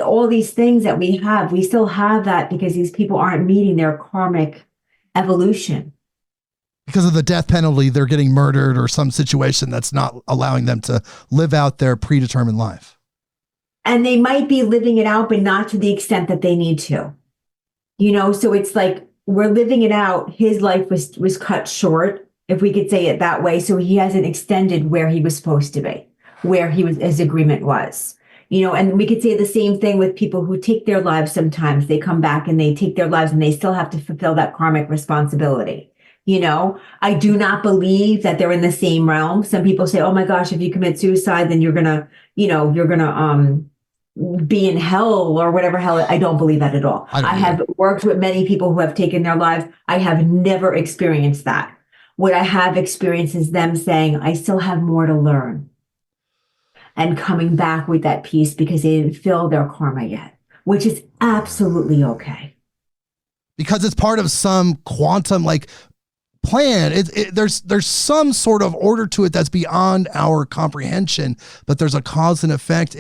all these things that we still have that, because these people aren't meeting their karmic evolution. Because of the death penalty, they're getting murdered or some situation that's not allowing them to live out their predetermined life. And they might be living it out, but not to the extent that they need to. So it's like, we're living it out. His life was cut short, if we could say it that way. So he hasn't extended where he was supposed to be, where his agreement was. And we could say the same thing with people who take their lives. Sometimes they come back and they take their lives and they still have to fulfill that karmic responsibility. I do not believe that they're in the same realm. Some people say, oh my gosh, if you commit suicide, then you're gonna be in hell or whatever hell. I don't believe that at all. I have worked with many people who have taken their lives. I have never experienced that. What I have experienced is them saying, I still have more to learn, and coming back with that peace because they didn't fill their karma yet, which is absolutely okay. Because it's part of some quantum plan. There's some sort of order to it that's beyond our comprehension, but there's a cause and effect.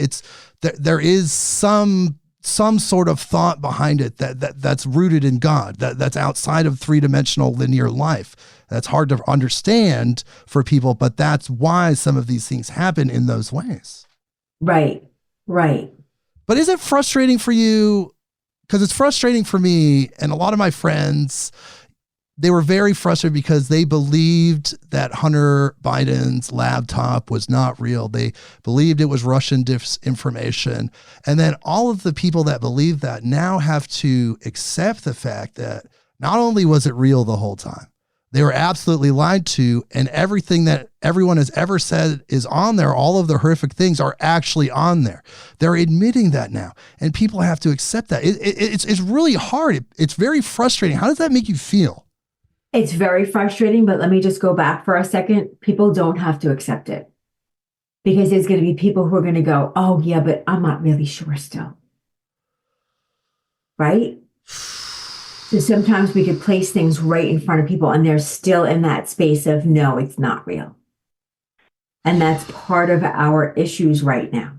There is some sort of thought behind it that's rooted in God, that's outside of three-dimensional linear life. That's hard to understand for people, but that's why some of these things happen in those ways. Right. But is it frustrating for you? Because it's frustrating for me and a lot of my friends. They were very frustrated because they believed that Hunter Biden's laptop was not real. They believed it was Russian disinformation. And then all of the people that believe that now have to accept the fact that not only was it real the whole time, they were absolutely lied to, and everything that everyone has ever said is on there. All of the horrific things are actually on there. They're admitting that now, and people have to accept that. It's really hard. It's very frustrating. How does that make you feel? It's very frustrating, but let me just go back for a second. People don't have to accept it, because there's going to be people who are going to go, oh yeah, but I'm not really sure still. Right? So sometimes we could place things right in front of people and they're still in that space of, no, it's not real. And that's part of our issues right now,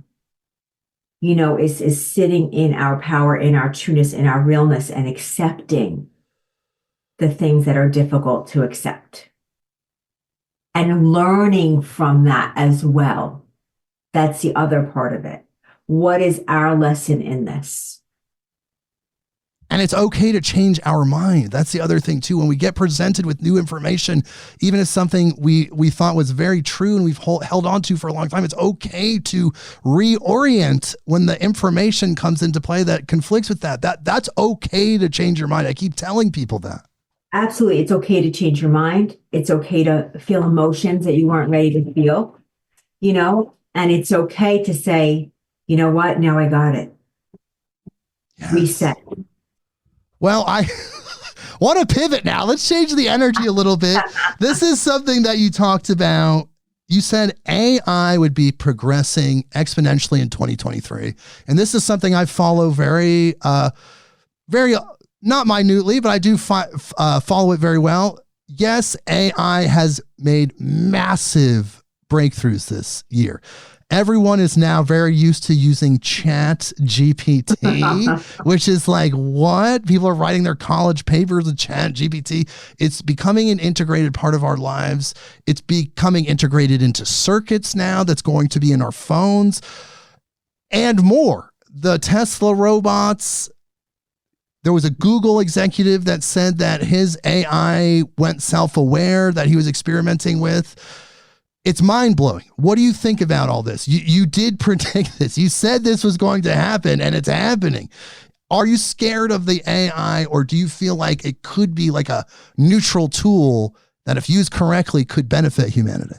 is sitting in our power, in our trueness, in our realness, and accepting the things that are difficult to accept and learning from that as well. That's the other part of it. What is our lesson in this? And it's okay to change our mind. That's the other thing too. When we get presented with new information, even if something we thought was very true and we've held on to for a long time, it's okay to reorient when the information comes into play that conflicts with that. That's okay to change your mind. I keep telling people that. Absolutely. It's okay to change your mind. It's okay to feel emotions that you weren't ready to feel, and it's okay to say, you know what? Now I got it. Yes. Reset. Well, Want to pivot now. Let's change the energy a little bit. This is something that you talked about. You said AI would be progressing exponentially in 2023. And this is something I follow very, not minutely, but I do follow it very well. Yes, AI has made massive breakthroughs this year. Everyone is now very used to using Chat GPT, which is like, what? People are writing their college papers with Chat GPT. It's becoming an integrated part of our lives. It's becoming integrated into circuits now that's going to be in our phones and more. The Tesla robots. There was a Google executive that said that his AI went self-aware, that he was experimenting with. It's mind-blowing. What do you think about all this? You did predict this. You said this was going to happen, and it's happening. Are you scared of the AI, or do you feel like it could be like a neutral tool that, if used correctly, could benefit humanity?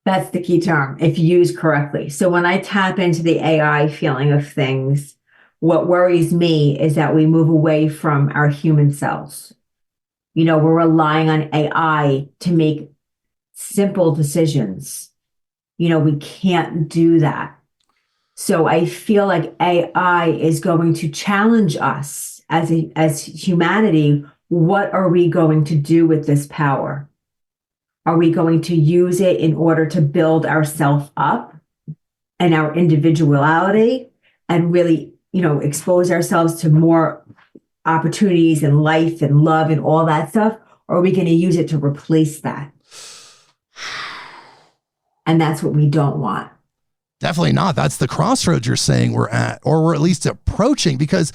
That's the key term, if used correctly. So when I tap into the AI feeling of things, what worries me is that we move away from our human selves. We're relying on AI to make simple decisions. We can't do that. So I feel like AI is going to challenge us as humanity. What are we going to do with this power? Are we going to use it in order to build ourselves up and our individuality and really, expose ourselves to more opportunities and life and love and all that stuff? Or are we going to use it to replace that? And that's what we don't want. Definitely not. That's the crossroads you're saying we're at, or we're at least approaching, because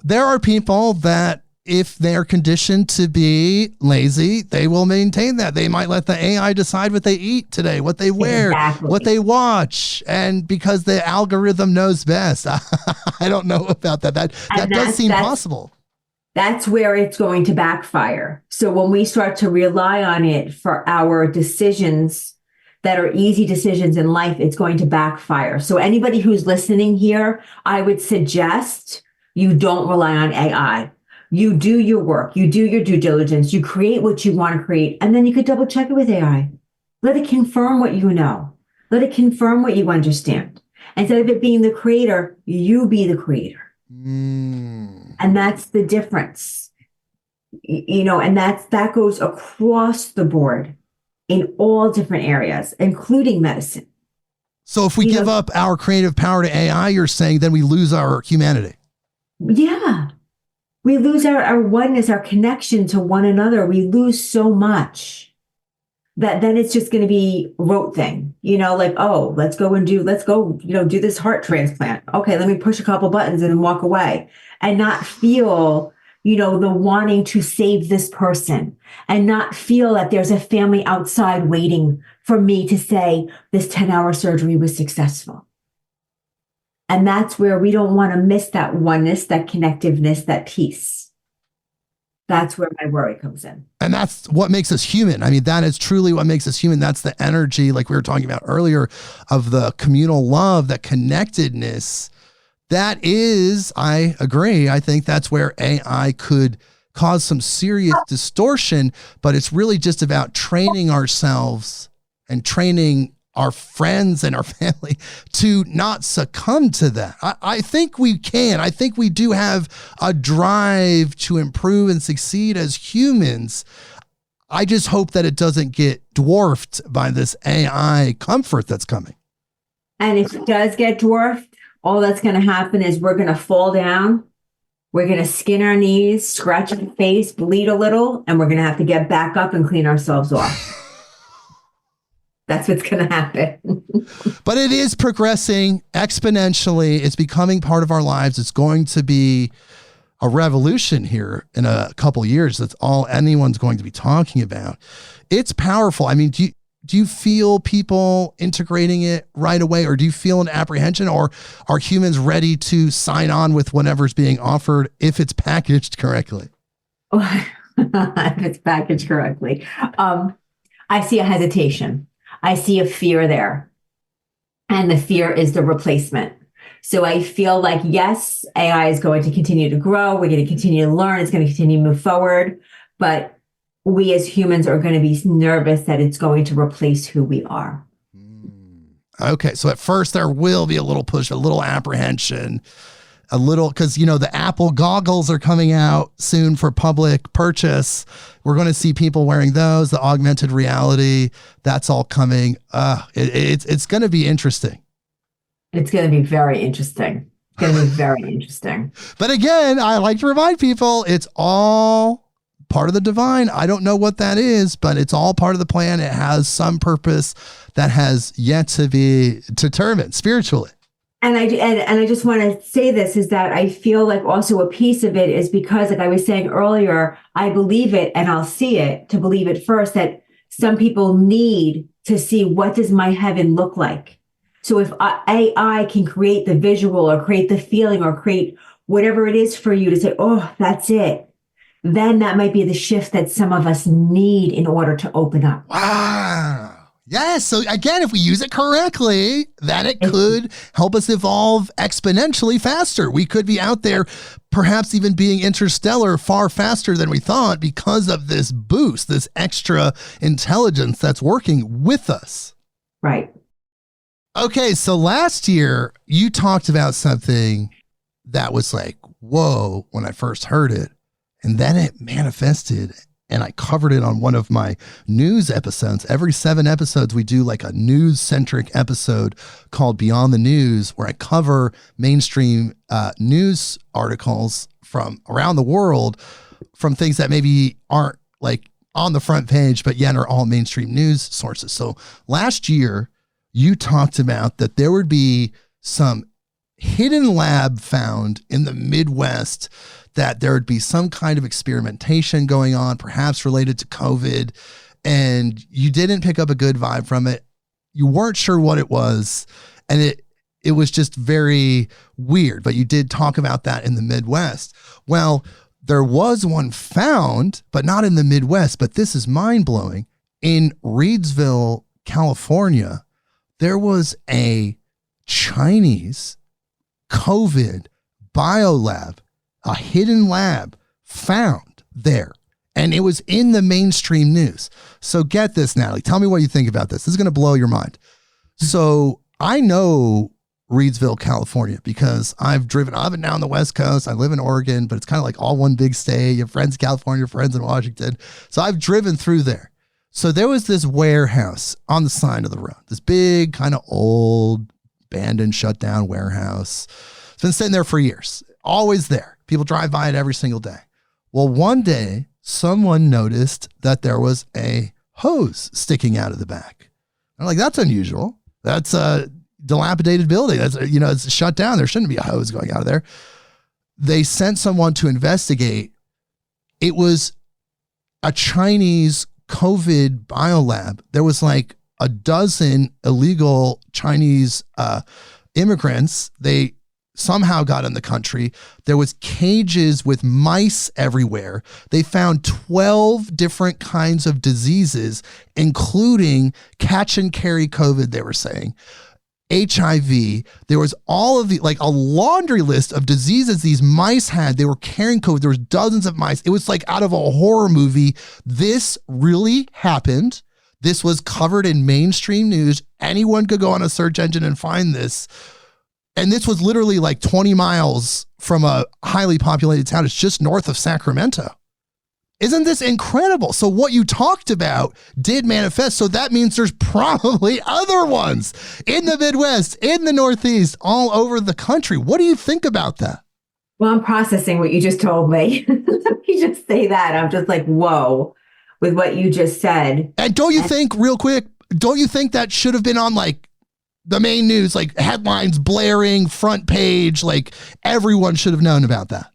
there are people that, if they're conditioned to be lazy, they will maintain that. They might let the AI decide what they eat today, what they wear, what they watch. And because the algorithm knows best. I don't know about that. That does seem possible. That's where it's going to backfire. So when we start to rely on it for our decisions that are easy decisions in life, it's going to backfire. So anybody who's listening here, I would suggest you don't rely on AI. You do your work, you do your due diligence, you create what you want to create, and then you could double check it with AI. Let it confirm what you know. Let it confirm what you understand. Instead of it being the creator, you be the creator. And that's the difference. And that goes across the board in all different areas, including medicine. So if we give up our creative power to AI, you're saying then we lose our humanity. Yeah. We lose our oneness, our connection to one another. We lose so much that then it's just going to be a rote thing, like, oh, let's go do this heart transplant. Okay, let me push a couple buttons and then walk away and not feel, the wanting to save this person and not feel that there's a family outside waiting for me to say this 10-hour surgery was successful. And that's where we don't want to miss that oneness, that connectiveness, that peace. That's where my worry comes in. And that's what makes us human. I mean, that is truly what makes us human. That's the energy, like we were talking about earlier, of the communal love, that connectedness. That is, I agree. I think that's where AI could cause some serious distortion, but it's really just about training ourselves and training our friends and our family to not succumb to that. I think we can. I think we do have a drive to improve and succeed as humans. I just hope that it doesn't get dwarfed by this AI comfort that's coming. And if it does get dwarfed, all that's going to happen is we're going to fall down. We're going to skin our knees, scratch our face, bleed a little, and we're going to have to get back up and clean ourselves off. That's what's going to happen. But it is progressing exponentially. It's becoming part of our lives. It's going to be a revolution here in a couple of years. That's all anyone's going to be talking about. It's powerful. I mean, do you feel people integrating it right away, or do you feel an apprehension, or are humans ready to sign on with whatever's being offered if it's packaged correctly? If it's packaged correctly. I see a hesitation. I see a fear there. And the fear is the replacement. So I feel like, yes, AI is going to continue to grow. We're going to continue to learn. It's going to continue to move forward. But we as humans are going to be nervous that it's going to replace who we are. Okay. So at first there will be a little push, a little apprehension, a little, because, you know, the Apple goggles are coming out soon for public purchase. We're going to see people wearing those, the augmented reality, that's all coming. It's going to be interesting. It's going to be very interesting. It's going to be very interesting. But again, I like to remind people, it's all part of the divine. I don't know what that is, but it's all part of the plan. It has some purpose that has yet to be determined spiritually. And I just want to say this is that I feel like also a piece of it is because, like I was saying earlier, I believe it and I'll see it to believe it first, that some people need to see, what does my heaven look like? So if AI can create the visual or create the feeling or create whatever it is for you to say, oh, that's it, then that might be the shift that some of us need in order to open up. Wow. Yes. So again, if we use it correctly, then it could help us evolve exponentially faster. We could be out there, perhaps even being interstellar far faster than we thought because of this boost, this extra intelligence that's working with us. Right. Okay. So last year you talked about something that was like, whoa, when I first heard it, and then it manifested. And I covered it on one of my news episodes. Every 7 episodes, we do like a news-centric episode called Beyond the News, where I cover mainstream news articles from around the world, from things that maybe aren't like on the front page, but yet are all mainstream news sources. So last year, you talked about that there would be some hidden lab found in the Midwest, that there would be some kind of experimentation going on, perhaps related to COVID, and you didn't pick up a good vibe from it. You weren't sure what it was, and it was just very weird, but you did talk about that in the Midwest. Well, there was one found, but not in the Midwest, but this is mind-blowing. In Reidsville, California, there was a Chinese COVID biolab, a hidden lab found there, and it was in the mainstream news. So get this, Natalie, tell me what you think about this. This is going to blow your mind. So I know Reidsville, California, because I've driven up and down the West Coast. I live in Oregon, but it's kind of like all one big state. You have friends in California, friends in Washington. So I've driven through there. So there was this warehouse on the side of the road, this big kind of old, abandoned, shut down warehouse. It's been sitting there for years, always there. People drive by it every single day. Well, one day, someone noticed that there was a hose sticking out of the back. I'm like, that's unusual. That's a dilapidated building. That's, you know, it's shut down. There shouldn't be a hose going out of there. They sent someone to investigate. It was a Chinese COVID biolab. There was like a dozen illegal Chinese immigrants. They somehow got in the country. There was cages with mice everywhere. They found 12 different kinds of diseases, including catch and carry COVID, they were saying, HIV. There was all of the, like a laundry list of diseases these mice had. They were carrying COVID. There was dozens of mice. It was like out of a horror movie. This really happened. This was covered in mainstream news. Anyone could go on a search engine and find this. And this was literally like 20 miles from a highly populated town. It's just north of Sacramento. Isn't this incredible? So what you talked about did manifest. So that means there's probably other ones in the Midwest, in the Northeast, all over the country. What do you think about that? Well, I'm processing what you just told me. Let me just say that. I'm just like, whoa, with what you just said. And don't you think, real quick, don't you think that should have been on like the main news, like headlines blaring, front page, like everyone should have known about that?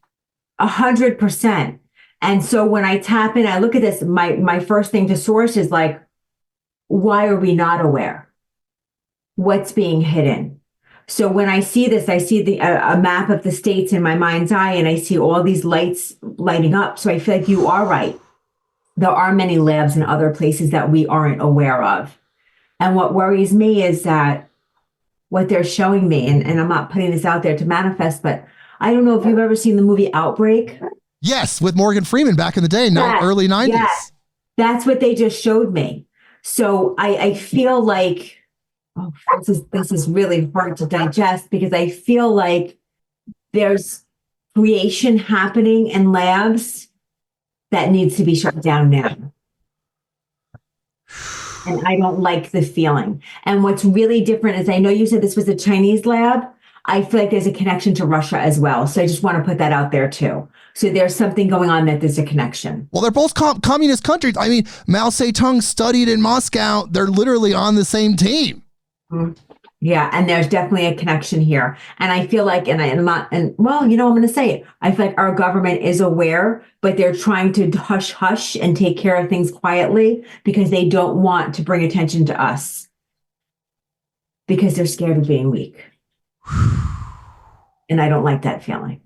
100%. And so when I tap in, I look at this, my first thing to source is like, why are we not aware? What's being hidden? So when I see this, I see a map of the states in my mind's eye, and I see all these lights lighting up. So I feel like you are right. There are many labs in other places that we aren't aware of. And what worries me is that what they're showing me. And I'm not putting this out there to manifest, but I don't know if you've ever seen the movie Outbreak. Yes, with Morgan Freeman back in the day, early 90s. Yeah, that's what they just showed me. So I feel like, oh, this is really hard to digest, because I feel like there's creation happening in labs that needs to be shut down now. And I don't like the feeling. And what's really different is, I know you said this was a Chinese lab. I feel like there's a connection to Russia as well. So I just want to put that out there too. So there's something going on, that there's a connection. Well, they're both communist countries. I mean, Mao Zedong studied in Moscow. They're literally on the same team. Mm-hmm. Yeah, and there's definitely a connection here. And I feel like, I'm going to say it. I feel like our government is aware, but they're trying to hush and take care of things quietly, because they don't want to bring attention to us, because they're scared of being weak. And I don't like that feeling.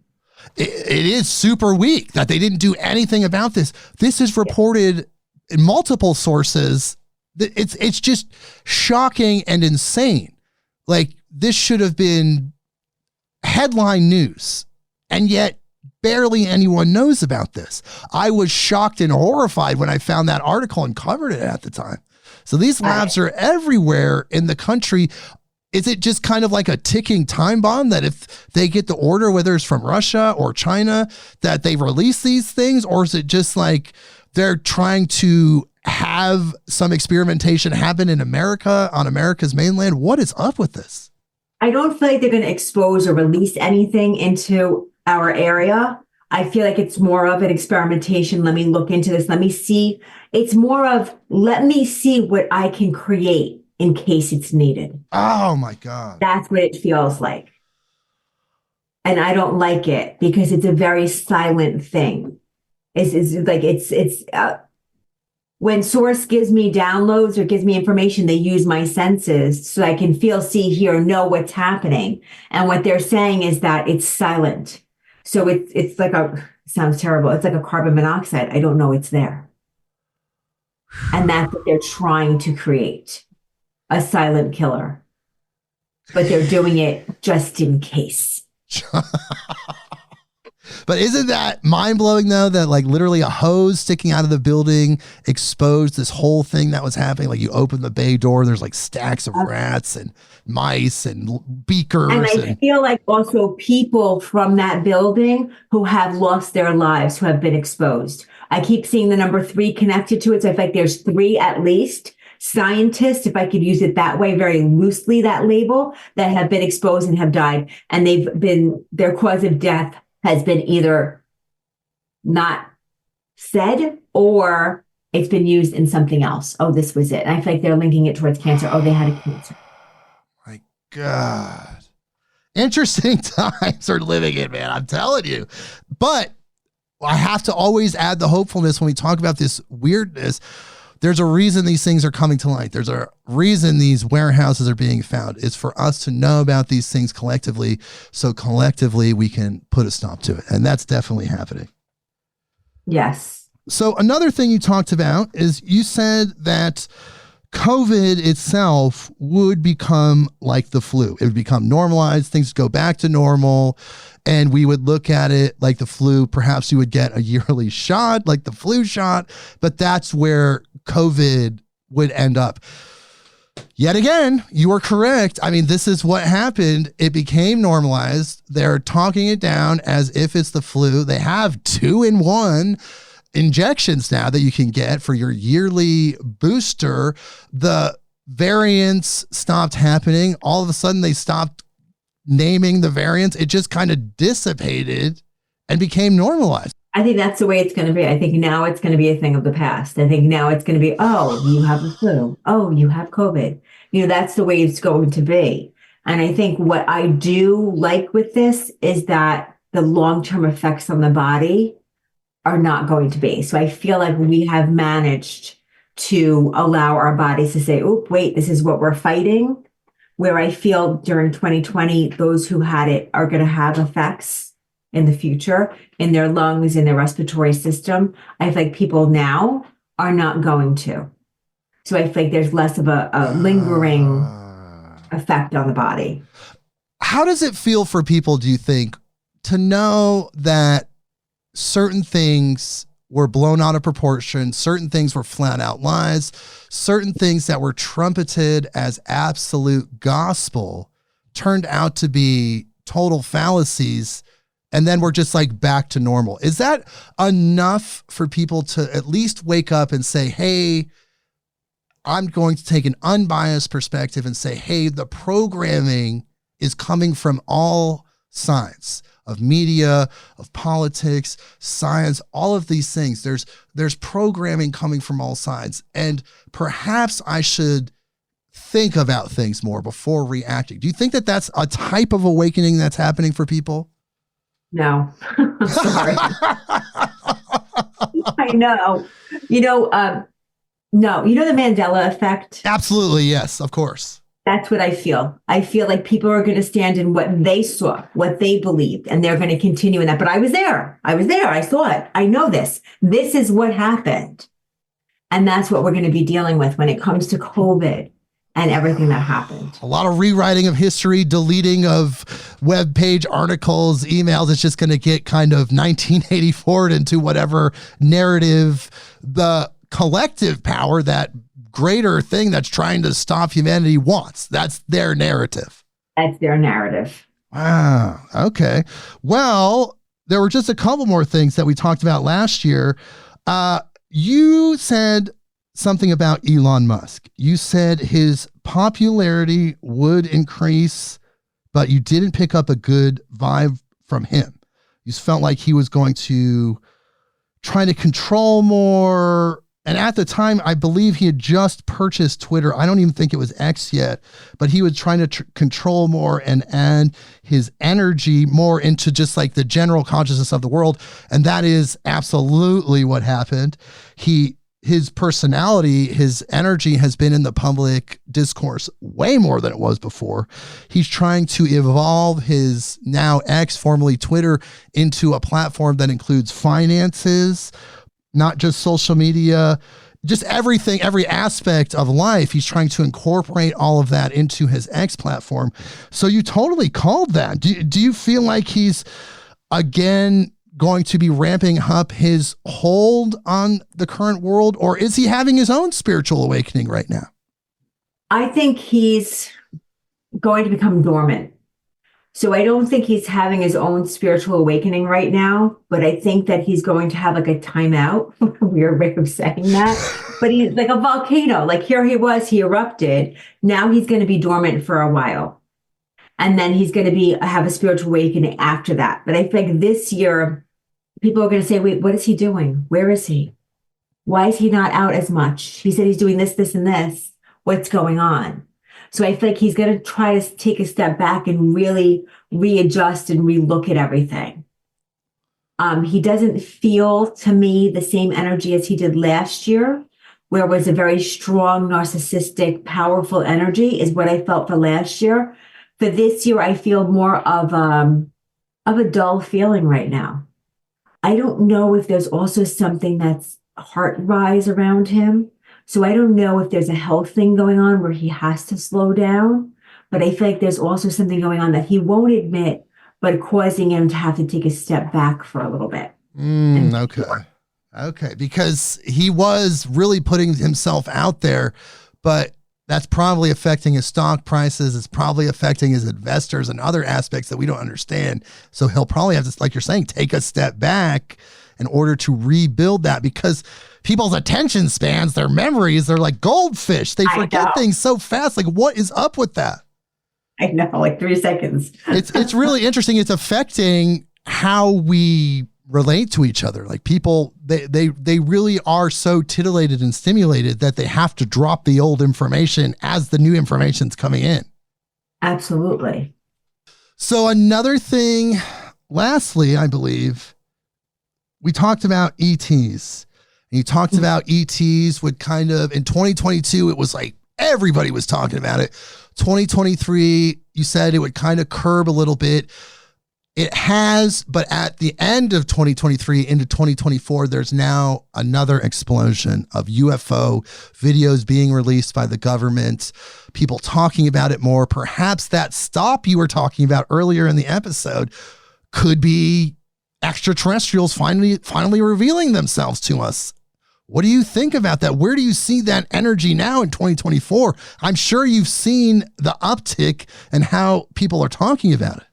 It is super weak that they didn't do anything about this. This is reported in multiple sources. It's just shocking and insane. Like, this should have been headline news, and yet barely anyone knows about this. I was shocked and horrified when I found that article and covered it at the time. So these labs are everywhere in the country. Is it just kind of like a ticking time bomb that if they get the order, whether it's from Russia or China, that they release these things? Or is it just like they're trying to have some experimentation happen in America, on America's mainland? What is up with this? I don't feel like they're going to expose or release anything into our area. I feel like it's more of an experimentation. Let me look into this. Let me see. It's more of, let me see what I can create in case it's needed. Oh my God. That's what it feels like. And I don't like it, because it's a very silent thing. When source gives me downloads or gives me information, they use my senses so I can feel, see, hear, know what's happening. And what they're saying is that it's silent. So it's like sounds terrible. It's like a carbon monoxide. I don't know it's there. And that's what they're trying to create, a silent killer. But they're doing it just in case. But isn't that mind-blowing, though, that like literally a hose sticking out of the building exposed this whole thing that was happening? Like, you open the bay door, there's like stacks of rats and mice and beakers. And I feel like also people from that building who have lost their lives, who have been exposed. I keep seeing the number 3 connected to it. So I feel like there's 3 at least scientists, if I could use it that way, very loosely, that label, that have been exposed and have died. And their cause of death has been either not said, or it's been used in something else. Oh, this was it. And I feel like they're linking it towards cancer. Oh, they had a cancer. My God. Interesting times are living in, man. I'm telling you. But I have to always add the hopefulness when we talk about this weirdness. There's a reason these things are coming to light. There's a reason these warehouses are being found. It's for us to know about these things collectively, so collectively we can put a stop to it. And that's definitely happening. Yes. So another thing you talked about is you said that COVID itself would become like the flu. It would become normalized. Things go back to normal. And we would look at it like the flu. Perhaps you would get a yearly shot, like the flu shot, but that's where COVID would end up. Yet again, you are correct. I mean, this is what happened. It became normalized. They're talking it down as if it's the flu. They have 2-in-1 injections now that you can get for your yearly booster. The variants stopped happening. All of a sudden, they stopped naming the variants. It just kind of dissipated and became normalized. I think that's the way it's going to be. I think now it's going to be a thing of the past. I think now it's going to be, oh, you have the flu. Oh, you have COVID. That's the way it's going to be. And I think what I do like with this is that the long-term effects on the body are not going to be. So I feel like we have managed to allow our bodies to say, oh, wait, this is what we're fighting. Where I feel during 2020, those who had it are going to have effects in the future in their lungs, in their respiratory system. I feel like people now are not going to. So I feel like there's less of a lingering effect on the body. How does it feel for people, do you think, to know that certain things were blown out of proportion, certain things were flat out lies, certain things that were trumpeted as absolute gospel turned out to be total fallacies, and then we're just like back to normal? Is that enough for people to at least wake up and say, hey, I'm going to take an unbiased perspective and say, hey, the programming is coming from all sides of media, of politics, science, all of these things. There's programming coming from all sides. And perhaps I should think about things more before reacting. Do you think that that's a type of awakening that's happening for people? No. Sorry. I know. No. You know the Mandela effect? Absolutely, yes, of course. That's what I feel. I feel like people are going to stand in what they saw, what they believed, and they're going to continue in that. But I was there. I saw it. I know this. This is what happened. And that's what we're going to be dealing with when it comes to COVID and everything that happened. A lot of rewriting of history, deleting of web page articles, emails. It's just going to get kind of 1984 into whatever narrative the collective power, that greater thing that's trying to stop humanity, wants. That's their narrative. That's their narrative. Wow. Okay. Well, there were just a couple more things that we talked about last year. You said something about Elon Musk. You said his popularity would increase, but you didn't pick up a good vibe from him. You felt like he was going to try to control more. And at the time, I believe he had just purchased Twitter. I don't even think it was X yet, but he was trying to control more and add his energy more into just like the general consciousness of the world. And that is absolutely what happened. His personality, his energy has been in the public discourse way more than it was before. He's trying to evolve his now X, formerly Twitter, into a platform that includes finances, not just social media, just everything, every aspect of life. He's trying to incorporate all of that into his X platform. So you totally called that. Do you feel like he's, again, going to be ramping up his hold on the current world, or is he having his own spiritual awakening right now? I think he's going to become dormant. So I don't think he's having his own spiritual awakening right now, but I think that he's going to have like a timeout. Weird way of saying that, but he's like a volcano. Like here he was, he erupted. Now he's going to be dormant for a while. And then he's going to have a spiritual awakening after that. But I think this year, people are going to say, wait, what is he doing? Where is he? Why is he not out as much? He said he's doing this, this, and this. What's going on? So I feel like he's going to try to take a step back and really readjust and relook at everything. He doesn't feel, to me, the same energy as he did last year, where it was a very strong, narcissistic, powerful energy is what I felt for last year. For this year, I feel more of a dull feeling right now. I don't know if there's also something that's heart rise around him. So I don't know if there's a health thing going on where he has to slow down, but I feel like there's also something going on that he won't admit, but causing him to have to take a step back for a little bit. Okay. Because he was really putting himself out there, but that's probably affecting his stock prices. It's probably affecting his investors and other aspects that we don't understand. So he'll probably have to, like you're saying, take a step back in order to rebuild that, because people's attention spans, their memories, they're like goldfish. They forget things so fast. Like, what is up with that? I know, like 3 seconds. It's really interesting. It's affecting how we relate to each other. Like people, they really are so titillated and stimulated that they have to drop the old information as the new information's coming in. Absolutely. So another thing, lastly, I believe, we talked about ETs. And you talked about ETs would kind of, in 2022, it was like everybody was talking about it. 2023, you said it would kind of curb a little bit. It has, but at the end of 2023 into 2024, there's now another explosion of UFO videos being released by the government, people talking about it more. Perhaps that stop you were talking about earlier in the episode could be extraterrestrials finally revealing themselves to us. What do you think about that? Where do you see that energy now in 2024? I'm sure you've seen the uptick and how people are talking about it.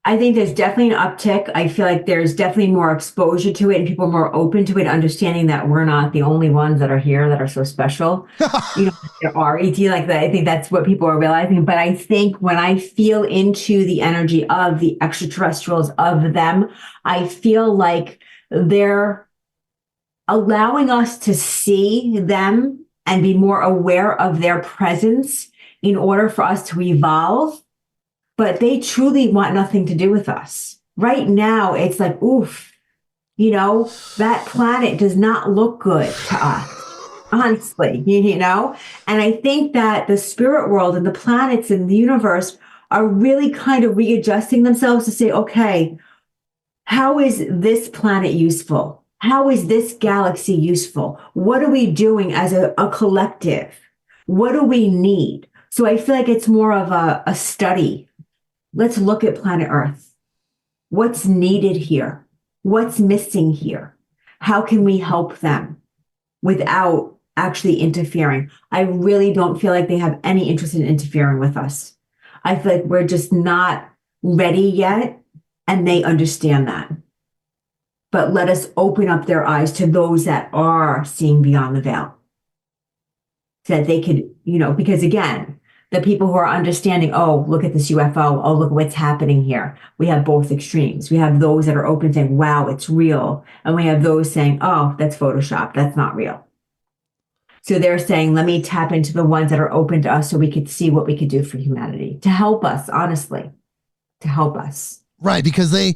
I think there's definitely an uptick. I feel like there's definitely more exposure to it and people are more open to it, understanding that we're not the only ones that are here that are so special. There are ET like that. I think that's what people are realizing. But I think when I feel into the energy of the extraterrestrials, of them, I feel like they're allowing us to see them and be more aware of their presence in order for us to evolve. But they truly want nothing to do with us. Right now, it's like, oof, that planet does not look good to us, honestly, And I think that the spirit world and the planets and the universe are really kind of readjusting themselves to say, okay, how is this planet useful? How is this galaxy useful? What are we doing as a collective? What do we need? So I feel like it's more of a study. Let's look at planet Earth. What's needed here? What's missing here? How can we help them without actually interfering? I really don't feel like they have any interest in interfering with us. I feel like we're just not ready yet, and they understand that. But let us open up their eyes to those that are seeing beyond the veil. So that they could, because again, the people who are understanding, oh, look at this UFO. Oh, look what's happening here. We have both extremes. We have those that are open saying, wow, it's real. And we have those saying, oh, that's Photoshop. That's not real. So they're saying, let me tap into the ones that are open to us so we could see what we could do for humanity to help us, honestly, to help us. Right, because they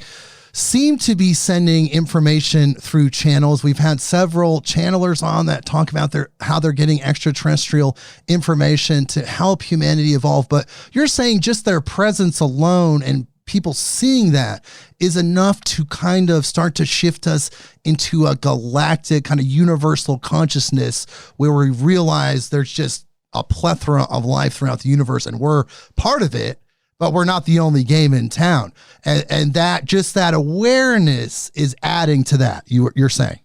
seem to be sending information through channels. We've had several channelers on that talk about how they're getting extraterrestrial information to help humanity evolve. But you're saying just their presence alone and people seeing that is enough to kind of start to shift us into a galactic kind of universal consciousness where we realize there's just a plethora of life throughout the universe and we're part of it. But we're not the only game in town. And that just that awareness is adding to that, you're saying?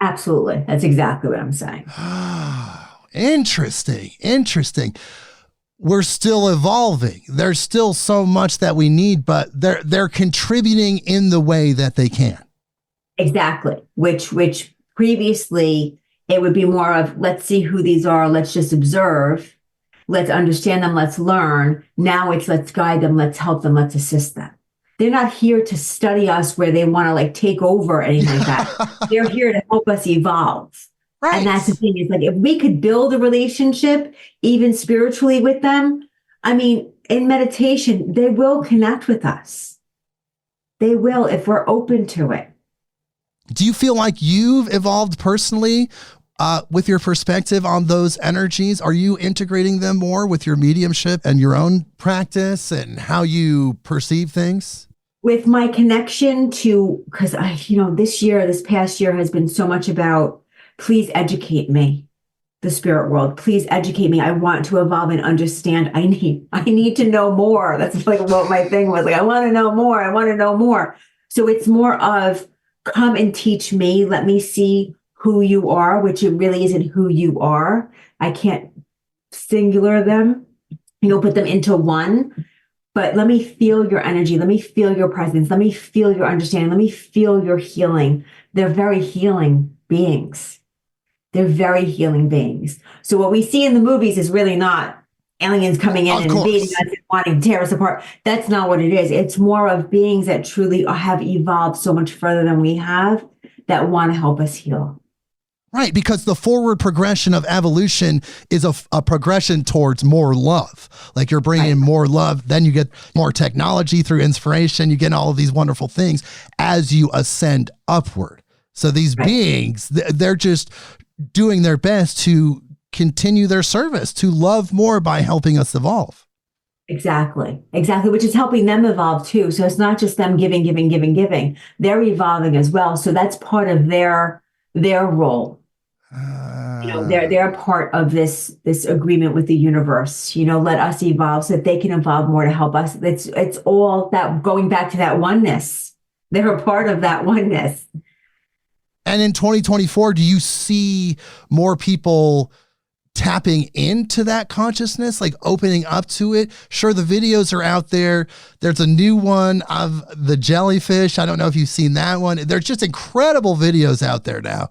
Absolutely. That's exactly what I'm saying. Interesting. We're still evolving. There's still so much that we need, but they're contributing in the way that they can. Exactly. Which previously it would be more of, let's see who these are. Let's just observe. Let's understand them. Let's learn. Now it's let's guide them. Let's help them. Let's assist them. They're not here to study us where they want to take over or anything like that. They're here to help us evolve. Right. And that's the thing is if we could build a relationship, even spiritually with them, in meditation, they will connect with us. They will if we're open to it. Do you feel like you've evolved personally with your perspective on those energies? Are you integrating them more with your mediumship and your own practice and how you perceive things? With my connection to, because this past year has been so much about, please educate me, the spirit world. Please educate me. I want to evolve and understand. I need to know more. That's what my thing was. I want to know more. I want to know more. So it's more of come and teach me. Let me see who you are, which it really isn't who you are. I can't singular them, put them into one, but let me feel your energy. Let me feel your presence. Let me feel your understanding. Let me feel your healing. They're very healing beings. They're very healing beings. So what we see in the movies is really not aliens coming in and invading us and wanting to tear us apart. That's not what it is. It's more of beings that truly have evolved so much further than we have that want to help us heal. Right, because the forward progression of evolution is a progression towards more love. You're bringing in more love, then you get more technology through inspiration, you get all of these wonderful things as you ascend upward. So these beings, they're just doing their best to continue their service, to love more by helping us evolve. Exactly. Exactly. Which is helping them evolve too. So it's not just them giving, giving, giving, giving. They're evolving as well. So that's part of their role. They're a part of this agreement with the universe. Let us evolve so that they can evolve more to help us. It's all that going back to that oneness. They're a part of that oneness. And in 2024, do you see more people tapping into that consciousness, like opening up to it? Sure, the videos are out there. There's a new one of the jellyfish. I don't know if you've seen that one. There's just incredible videos out there now.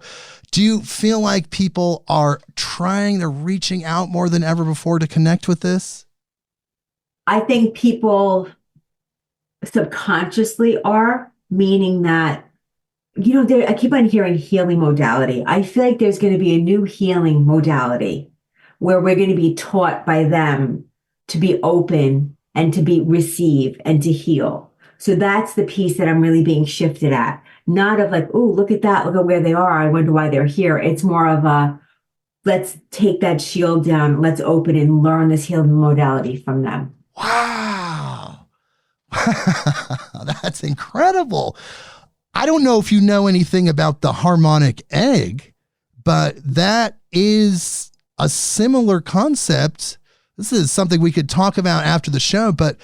Do you feel like people are they're reaching out more than ever before to connect with this? I think people subconsciously are, meaning that, I keep on hearing healing modality. I feel like there's going to be a new healing modality where we're going to be taught by them to be open and to be receive and to heal. So that's the piece that I'm really being shifted at. Not of like, oh, look at that, look at where they are, I wonder why they're here. It's more of a, let's take that shield down, let's open and learn this healing modality from them. Wow. That's incredible. I don't know if you know anything about the harmonic egg, but that is a similar concept. This is something we could talk about after the show, but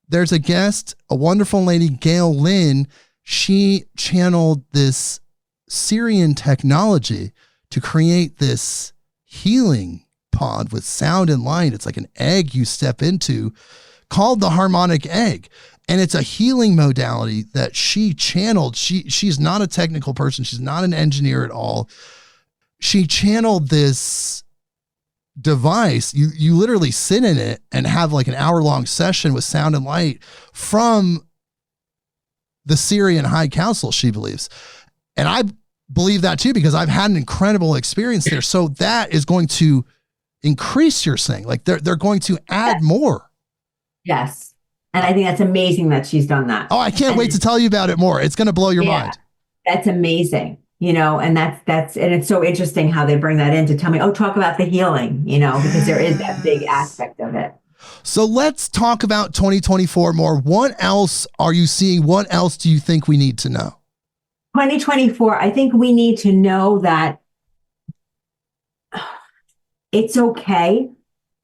there's a guest, a wonderful lady, Gail Lynn. She channeled this Syrian technology to create this healing pod with sound and light. It's like an egg you step into called the harmonic egg. And it's a healing modality that she channeled. She's not a technical person. She's not an engineer at all. She channeled this device. You literally sit in it and have like an hour-long session with sound and light from the Syrian High Council, she believes. And I believe that too, because I've had an incredible experience there. So that is going to increase your saying. Like they're going to add more. Yes. And I think that's amazing that she's done that. Oh, I can't wait to tell you about it more. It's going to blow your mind. That's amazing. And and it's so interesting how they bring that in to tell me, oh, talk about the healing, because there is that big aspect of it. So let's talk about 2024 more. What else are you seeing? What else do you think we need to know? 2024, I think we need to know that it's okay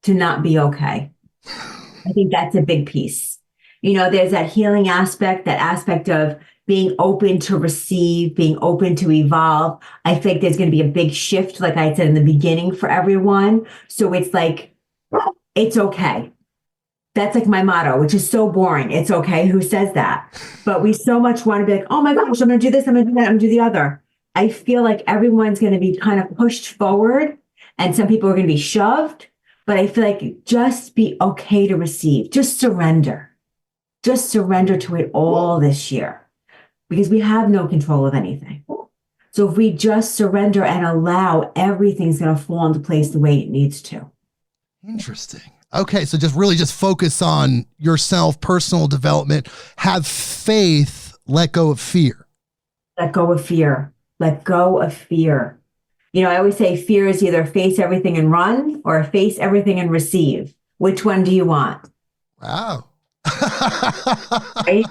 to not be okay. I think that's a big piece. There's that healing aspect, that aspect of being open to receive, being open to evolve. I think there's going to be a big shift, like I said in the beginning, for everyone. So it's like, it's okay. That's like my motto, which is so boring. It's okay. Who says that? But we so much want to be like, oh my gosh, I'm going to do this, I'm going to do that, I'm going to do the other. I feel like everyone's going to be kind of pushed forward and some people are going to be shoved. But I feel like just be okay to receive. Just surrender. Just surrender to it all this year because we have no control of anything. So if we just surrender and allow, everything's going to fall into place the way it needs to. Interesting. Okay, so just focus on yourself, personal development, have faith, let go of fear. Let go of fear. Let go of fear. I always say fear is either face everything and run or face everything and receive. Which one do you want? Wow. Right?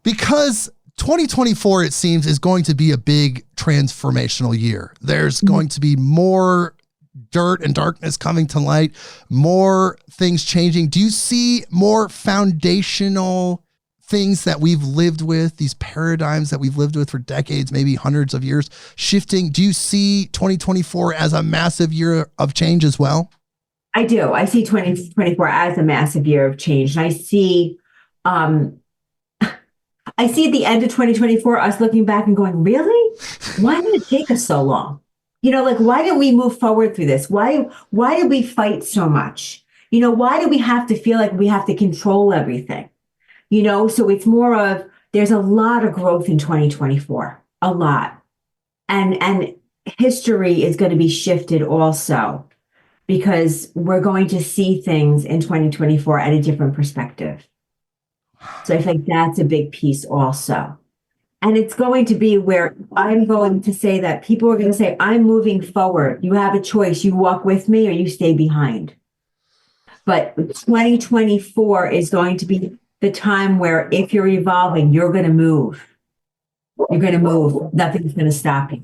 Because 2024, it seems, is going to be a big transformational year. There's going to be more dirt and darkness coming to light, more things changing. Do you see more foundational things that we've lived with, these paradigms that we've lived with for decades, maybe hundreds of years, shifting? Do you see 2024 as a massive year of change as well? I do. I see 2024 as a massive year of change. And I see at the end of 2024, us looking back and going, really? Why did it take us so long? Why did we move forward through this? Why did we fight so much? Why do we have to feel like we have to control everything? So it's more of, there's a lot of growth in 2024, a lot. And history is going to be shifted also because we're going to see things in 2024 at a different perspective. So I think that's a big piece also. And it's going to be where I'm going to say that people are going to say, I'm moving forward. You have a choice. You walk with me or you stay behind. But 2024 is going to be the time where if you're evolving, you're going to move. You're going to move. Nothing's going to stop you.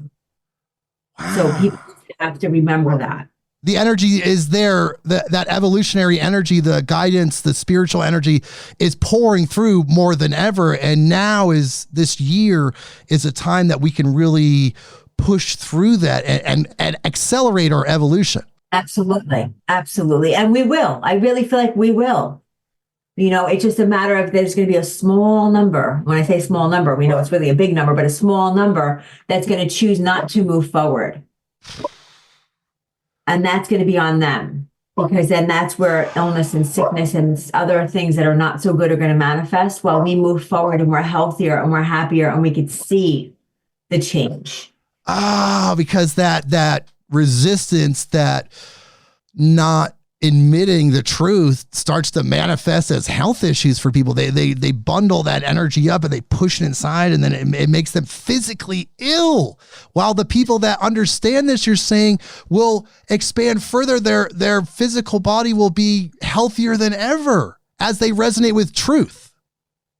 So people have to remember that. The energy is there, that evolutionary energy, the guidance, the spiritual energy is pouring through more than ever. And now this year is a time that we can really push through that and accelerate our evolution. Absolutely. Absolutely. And we will. I really feel like we will. It's just a matter of there's going to be a small number. When I say small number, we know it's really a big number, but a small number that's going to choose not to move forward. And that's going to be on them, because then that's where illness and sickness and other things that are not so good are going to manifest while we move forward and we're healthier and we're happier and we can see the change. Because that resistance, that not admitting the truth starts to manifest as health issues for people. They bundle that energy up and they push it inside, and then it makes them physically ill. While the people that understand this, you're saying, will expand further, their physical body will be healthier than ever as they resonate with truth.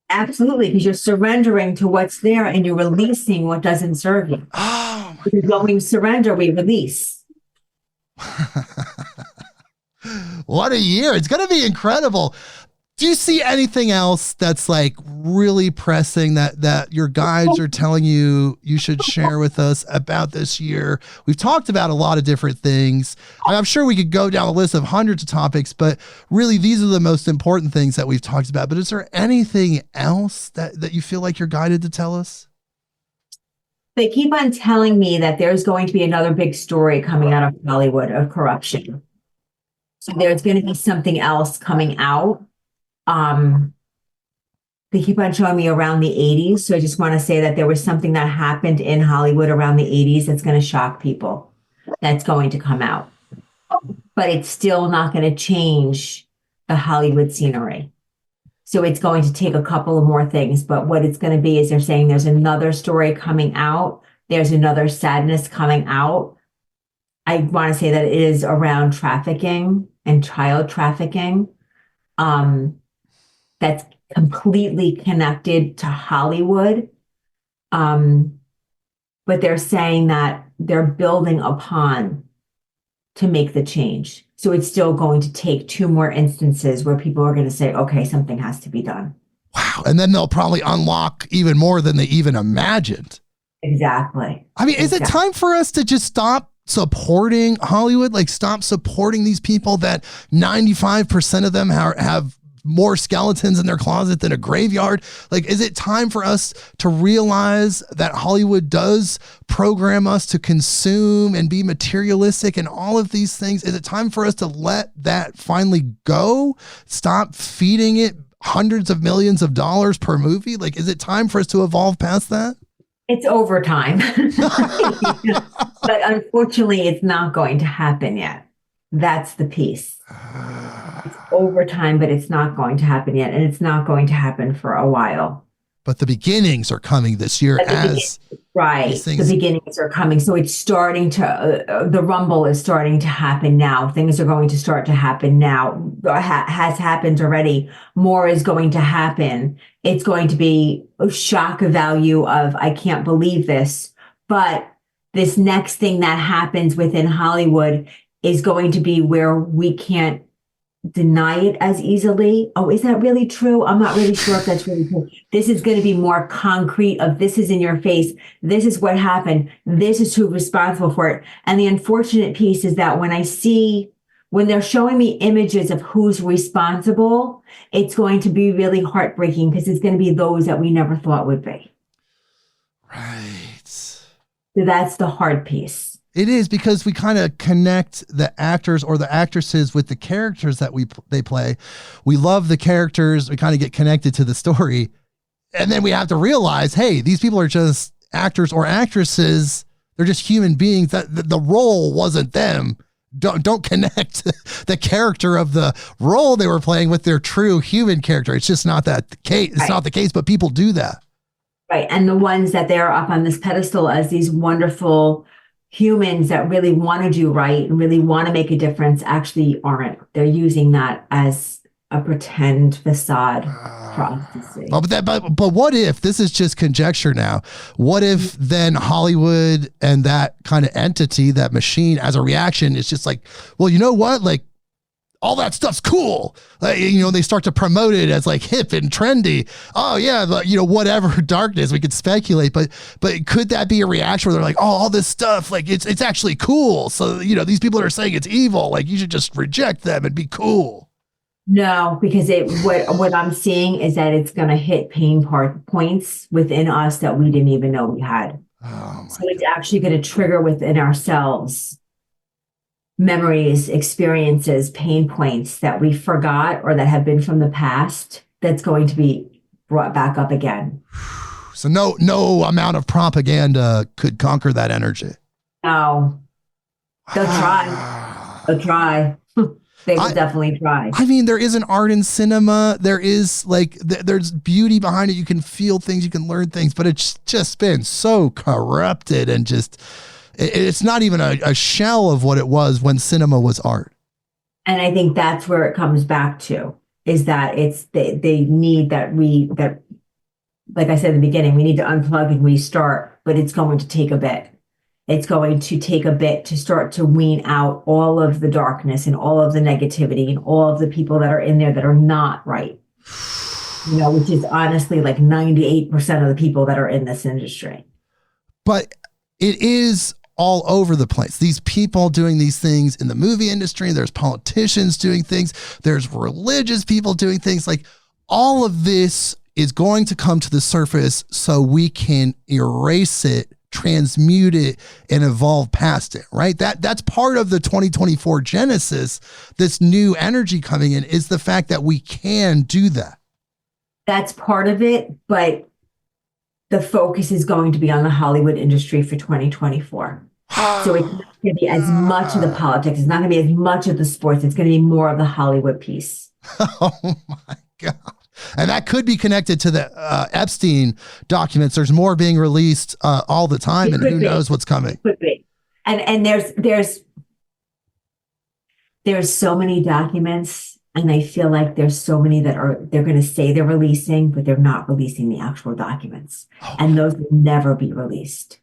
Absolutely, because you're surrendering to what's there and you're releasing what doesn't serve you. Because when we surrender, we release. What a year. It's going to be incredible. Do you see anything else that's like really pressing that your guides are telling you should share with us about this year? We've talked about a lot of different things. I'm sure we could go down a list of hundreds of topics, but really these are the most important things that we've talked about. But is there anything else that you feel like you're guided to tell us? They keep on telling me that there's going to be another big story coming out of Hollywood of corruption. So there's going to be something else coming out. They keep on showing me around the 80s. So I just want to say that there was something that happened in Hollywood around the 80s that's going to shock people. That's going to come out. But it's still not going to change the Hollywood scenery. So it's going to take a couple of more things. But what it's going to be is they're saying there's another story coming out. There's another sadness coming out. I want to say that it is around trafficking and child trafficking. That's completely connected to Hollywood. But they're saying that they're building upon to make the change. So it's still going to take 2 more instances where people are going to say, okay, something has to be done. Wow. And then they'll probably unlock even more than they even imagined. Exactly. I mean, is it time for us to just stop supporting Hollywood? Like, stop supporting these people that 95% of them have more skeletons in their closet than a graveyard? Like, is it time for us to realize that Hollywood does program us to consume and be materialistic and all of these things? Is it time for us to let that finally go? Stop feeding it hundreds of millions of dollars per movie? Like, is it time for us to evolve past that? It's overtime. But unfortunately, it's not going to happen yet. That's the piece. It's overtime, but it's not going to happen yet. And it's not going to happen for a while. But the beginnings are coming this year right. The beginnings are coming. So it's starting to, the rumble is starting to happen now. Things are going to start to happen now. Has happened already. More is going to happen. It's going to be a shock value of, I can't believe this. But this next thing that happens within Hollywood is going to be where we can't deny it as easily. Oh, is that really true? I'm not really sure if that's really true. This is going to be more concrete of, this is in your face. This is what happened. This is who's responsible for it. And the unfortunate piece is that when they're showing me images of who's responsible, it's going to be really heartbreaking, because it's going to be those that we never thought would be. Right. So that's the hard piece. It is, because we kind of connect the actors or the actresses with the characters that they play. We love the characters. We kind of get connected to the story. And then we have to realize, hey, these people are just actors or actresses. They're just human beings. That the role wasn't them. Don't connect the character of the role they were playing with their true human character. It's just not that the case. It's not the case, but people do that. Right. And the ones that they're up on this pedestal as these wonderful humans that really want to do right and really want to make a difference actually aren't. They're using that as a pretend facade prophecy. But what if, this is just conjecture now, what if then Hollywood and that kind of entity, that machine, as a reaction is just like, well, you know what, like all that stuff's cool. They start to promote it as like hip and trendy. Oh yeah, whatever darkness, we could speculate, but could that be a reaction where they're like, oh, all this stuff, like it's actually cool. So, these people that are saying it's evil, like you should just reject them and be cool. No, because what I'm seeing is that it's going to hit pain points within us that we didn't even know we had. So it's actually going to trigger within ourselves memories, experiences, pain points that we forgot or that have been from the past that's going to be brought back up again. So no amount of propaganda could conquer that energy. No. They'll try. They'll try. They will definitely try. I mean, there is an art in cinema. There is there's beauty behind it. You can feel things, you can learn things, but it's just been so corrupted and just, it's not even a shell of what it was when cinema was art. And I think that's where it comes back to, is that they need that like I said in the beginning, we need to unplug and restart, but it's going to take a bit. It's going to take a bit to start to wean out all of the darkness and all of the negativity and all of the people that are in there that are not right. Which is honestly like 98% of the people that are in this industry. But it is all over the place. These people doing these things in the movie industry, there's politicians doing things, there's religious people doing things. Like all of this is going to come to the surface so we can erase it, transmute it, and evolve past it, right? That's part of the 2024 Genesis. This new energy coming in is the fact that we can do that. That's part of it, but the focus is going to be on the Hollywood industry for 2024. So it's not going to be as much of the politics. It's not going to be as much of the sports. It's going to be more of the Hollywood piece. Oh my God. And that could be connected to the Epstein documents. There's more being released all the time, and who knows what's coming. It could be. And there's so many documents, and I feel like there's so many they're going to say they're releasing, but they're not releasing the actual documents. And those will never be released.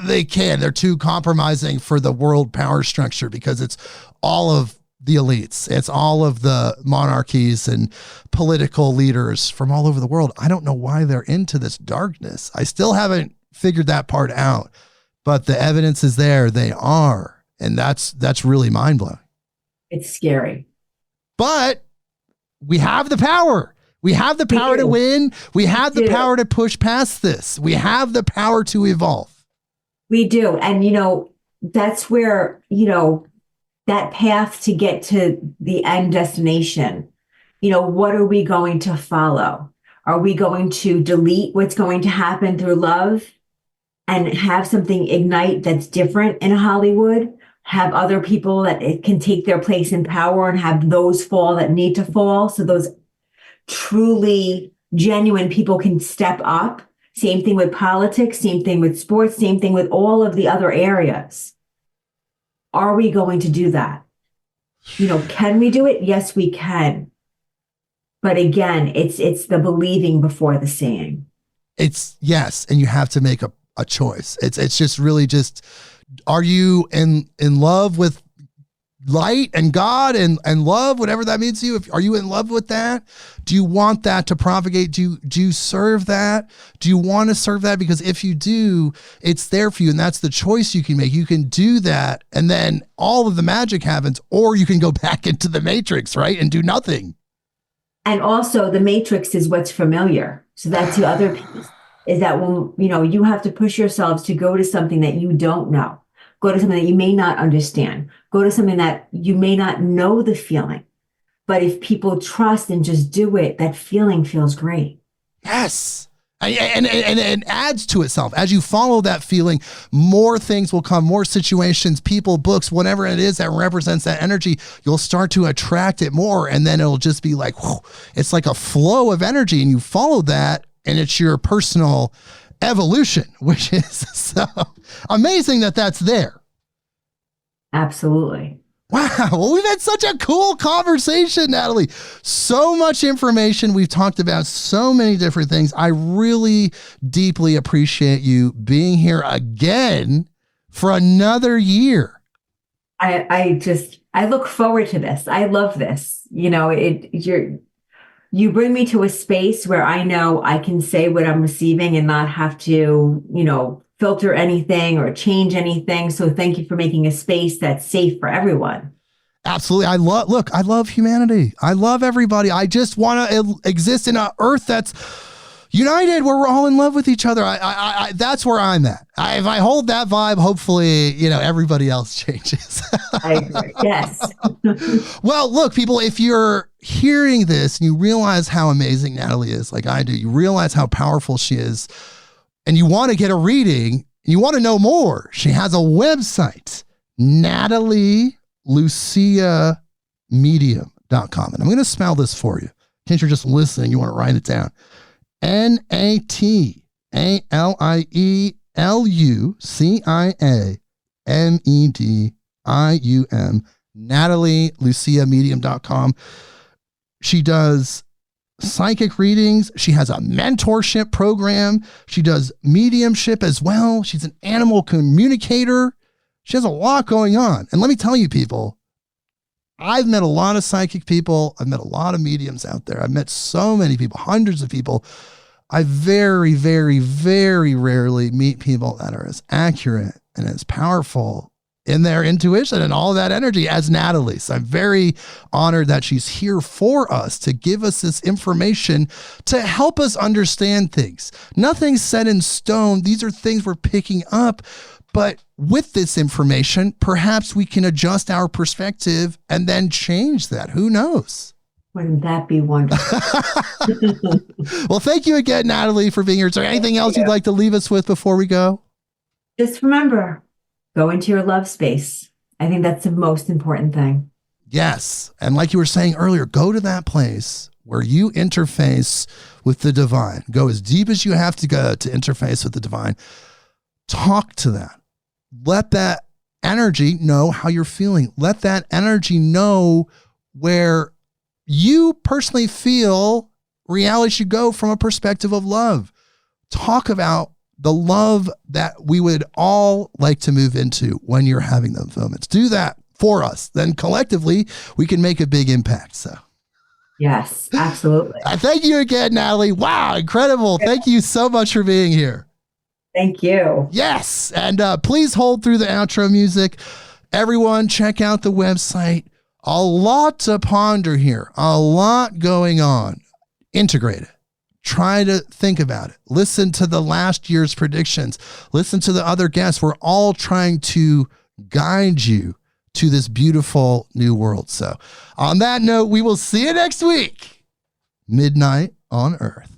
They can. They're too compromising for the world power structure because it's all of the elites. It's all of the monarchies and political leaders from all over the world. I don't know why they're into this darkness. I still haven't figured that part out, but the evidence is there. They are. And that's really mind blowing. It's scary. But we have the power. We have the power to win. We have the power to push past this. We have the power to evolve. We do. And, that's where, that path to get to the end destination, what are we going to follow? Are we going to delete what's going to happen through love and have something ignite that's different in Hollywood? Have other people that it can take their place in power and have those fall that need to fall, so those truly genuine people can step up? Same thing with politics, same thing with sports, same thing with all of the other areas. Are we going to do that? Can we do it? Yes, we can. But again, it's the believing before the seeing. It's yes. And you have to make a choice. It's just really just, are you in love with light and God and love, whatever that means to you? Are you in love with that? Do you want that to propagate? Do you serve that? Do you want to serve that? Because if you do, it's there for you, and that's the choice you can make. You can do that, and then all of the magic happens, or you can go back into the matrix, right, and do nothing. And also, the matrix is what's familiar. So that's the other piece, is that when you have to push yourselves to go to something that you don't know. Go to something that you may not understand. Go to something that you may not know the feeling. But if people trust and just do it, that feeling feels great. Yes. And it adds to itself. As you follow that feeling, more things will come, more situations, people, books, whatever it is that represents that energy, you'll start to attract it more. And then it'll just be like, whew, it's like a flow of energy, and you follow that, and it's your personal evolution, which is so amazing that that's there. Absolutely. Wow. Well, we've had such a cool conversation, Natalie. So much information. We've talked about so many different things. I really deeply appreciate you being here again for another year. I look forward to this. I love this. You know, you bring me to a space where I know I can say what I'm receiving and not have to, filter anything or change anything. So thank you for making a space that's safe for everyone. Absolutely. I love humanity. I love everybody. I just want to exist in an earth that's united, where we're all in love with each other. I that's where I'm at. If I hold that vibe, hopefully, everybody else changes. I agree. Yes. Well, look, people, if you're hearing this and you realize how amazing Natalie is, like I do, you realize how powerful she is, and you want to get a reading, you want to know more, she has a website, Natalie Lucia medium.com. And I'm going to spell this for you. In case you're just listening, you want to write it down. NATALIELUCIAMEDIUM, NatalieLuciaMedium.com. She does psychic readings. She has a mentorship program. She does mediumship as well. She's an animal communicator. She has a lot going on. And let me tell you, people, I've met a lot of psychic people. I've met a lot of mediums out there. I've met so many people, hundreds of people. I very, very, very rarely meet people that are as accurate and as powerful in their intuition and all that energy as Natalie. So I'm very honored that she's here for us to give us this information to help us understand things. Nothing's set in stone. These are things we're picking up. But with this information, perhaps we can adjust our perspective and then change that. Who knows? Wouldn't that be wonderful? Well, thank you again, Natalie, for being here. Is there anything else you'd like to leave us with before we go? Just remember, go into your love space. I think that's the most important thing. Yes. And like you were saying earlier, go to that place where you interface with the divine. Go as deep as you have to go to interface with the divine. Talk to that. Let that energy know how you're feeling. Let that energy know where you personally feel reality should go from a perspective of love. Talk about the love that we would all like to move into when you're having those moments. Do that for us. Then collectively, we can make a big impact. So, yes, absolutely. Thank you again, Natalie. Wow, incredible. Thank you so much for being here. Thank you. Yes. And please hold through the outro music. Everyone, check out the website. A lot to ponder here. A lot going on. Integrate it. Try to think about it. Listen to the last year's predictions. Listen to the other guests. We're all trying to guide you to this beautiful new world. So on that note, we will see you next week. Midnight on Earth.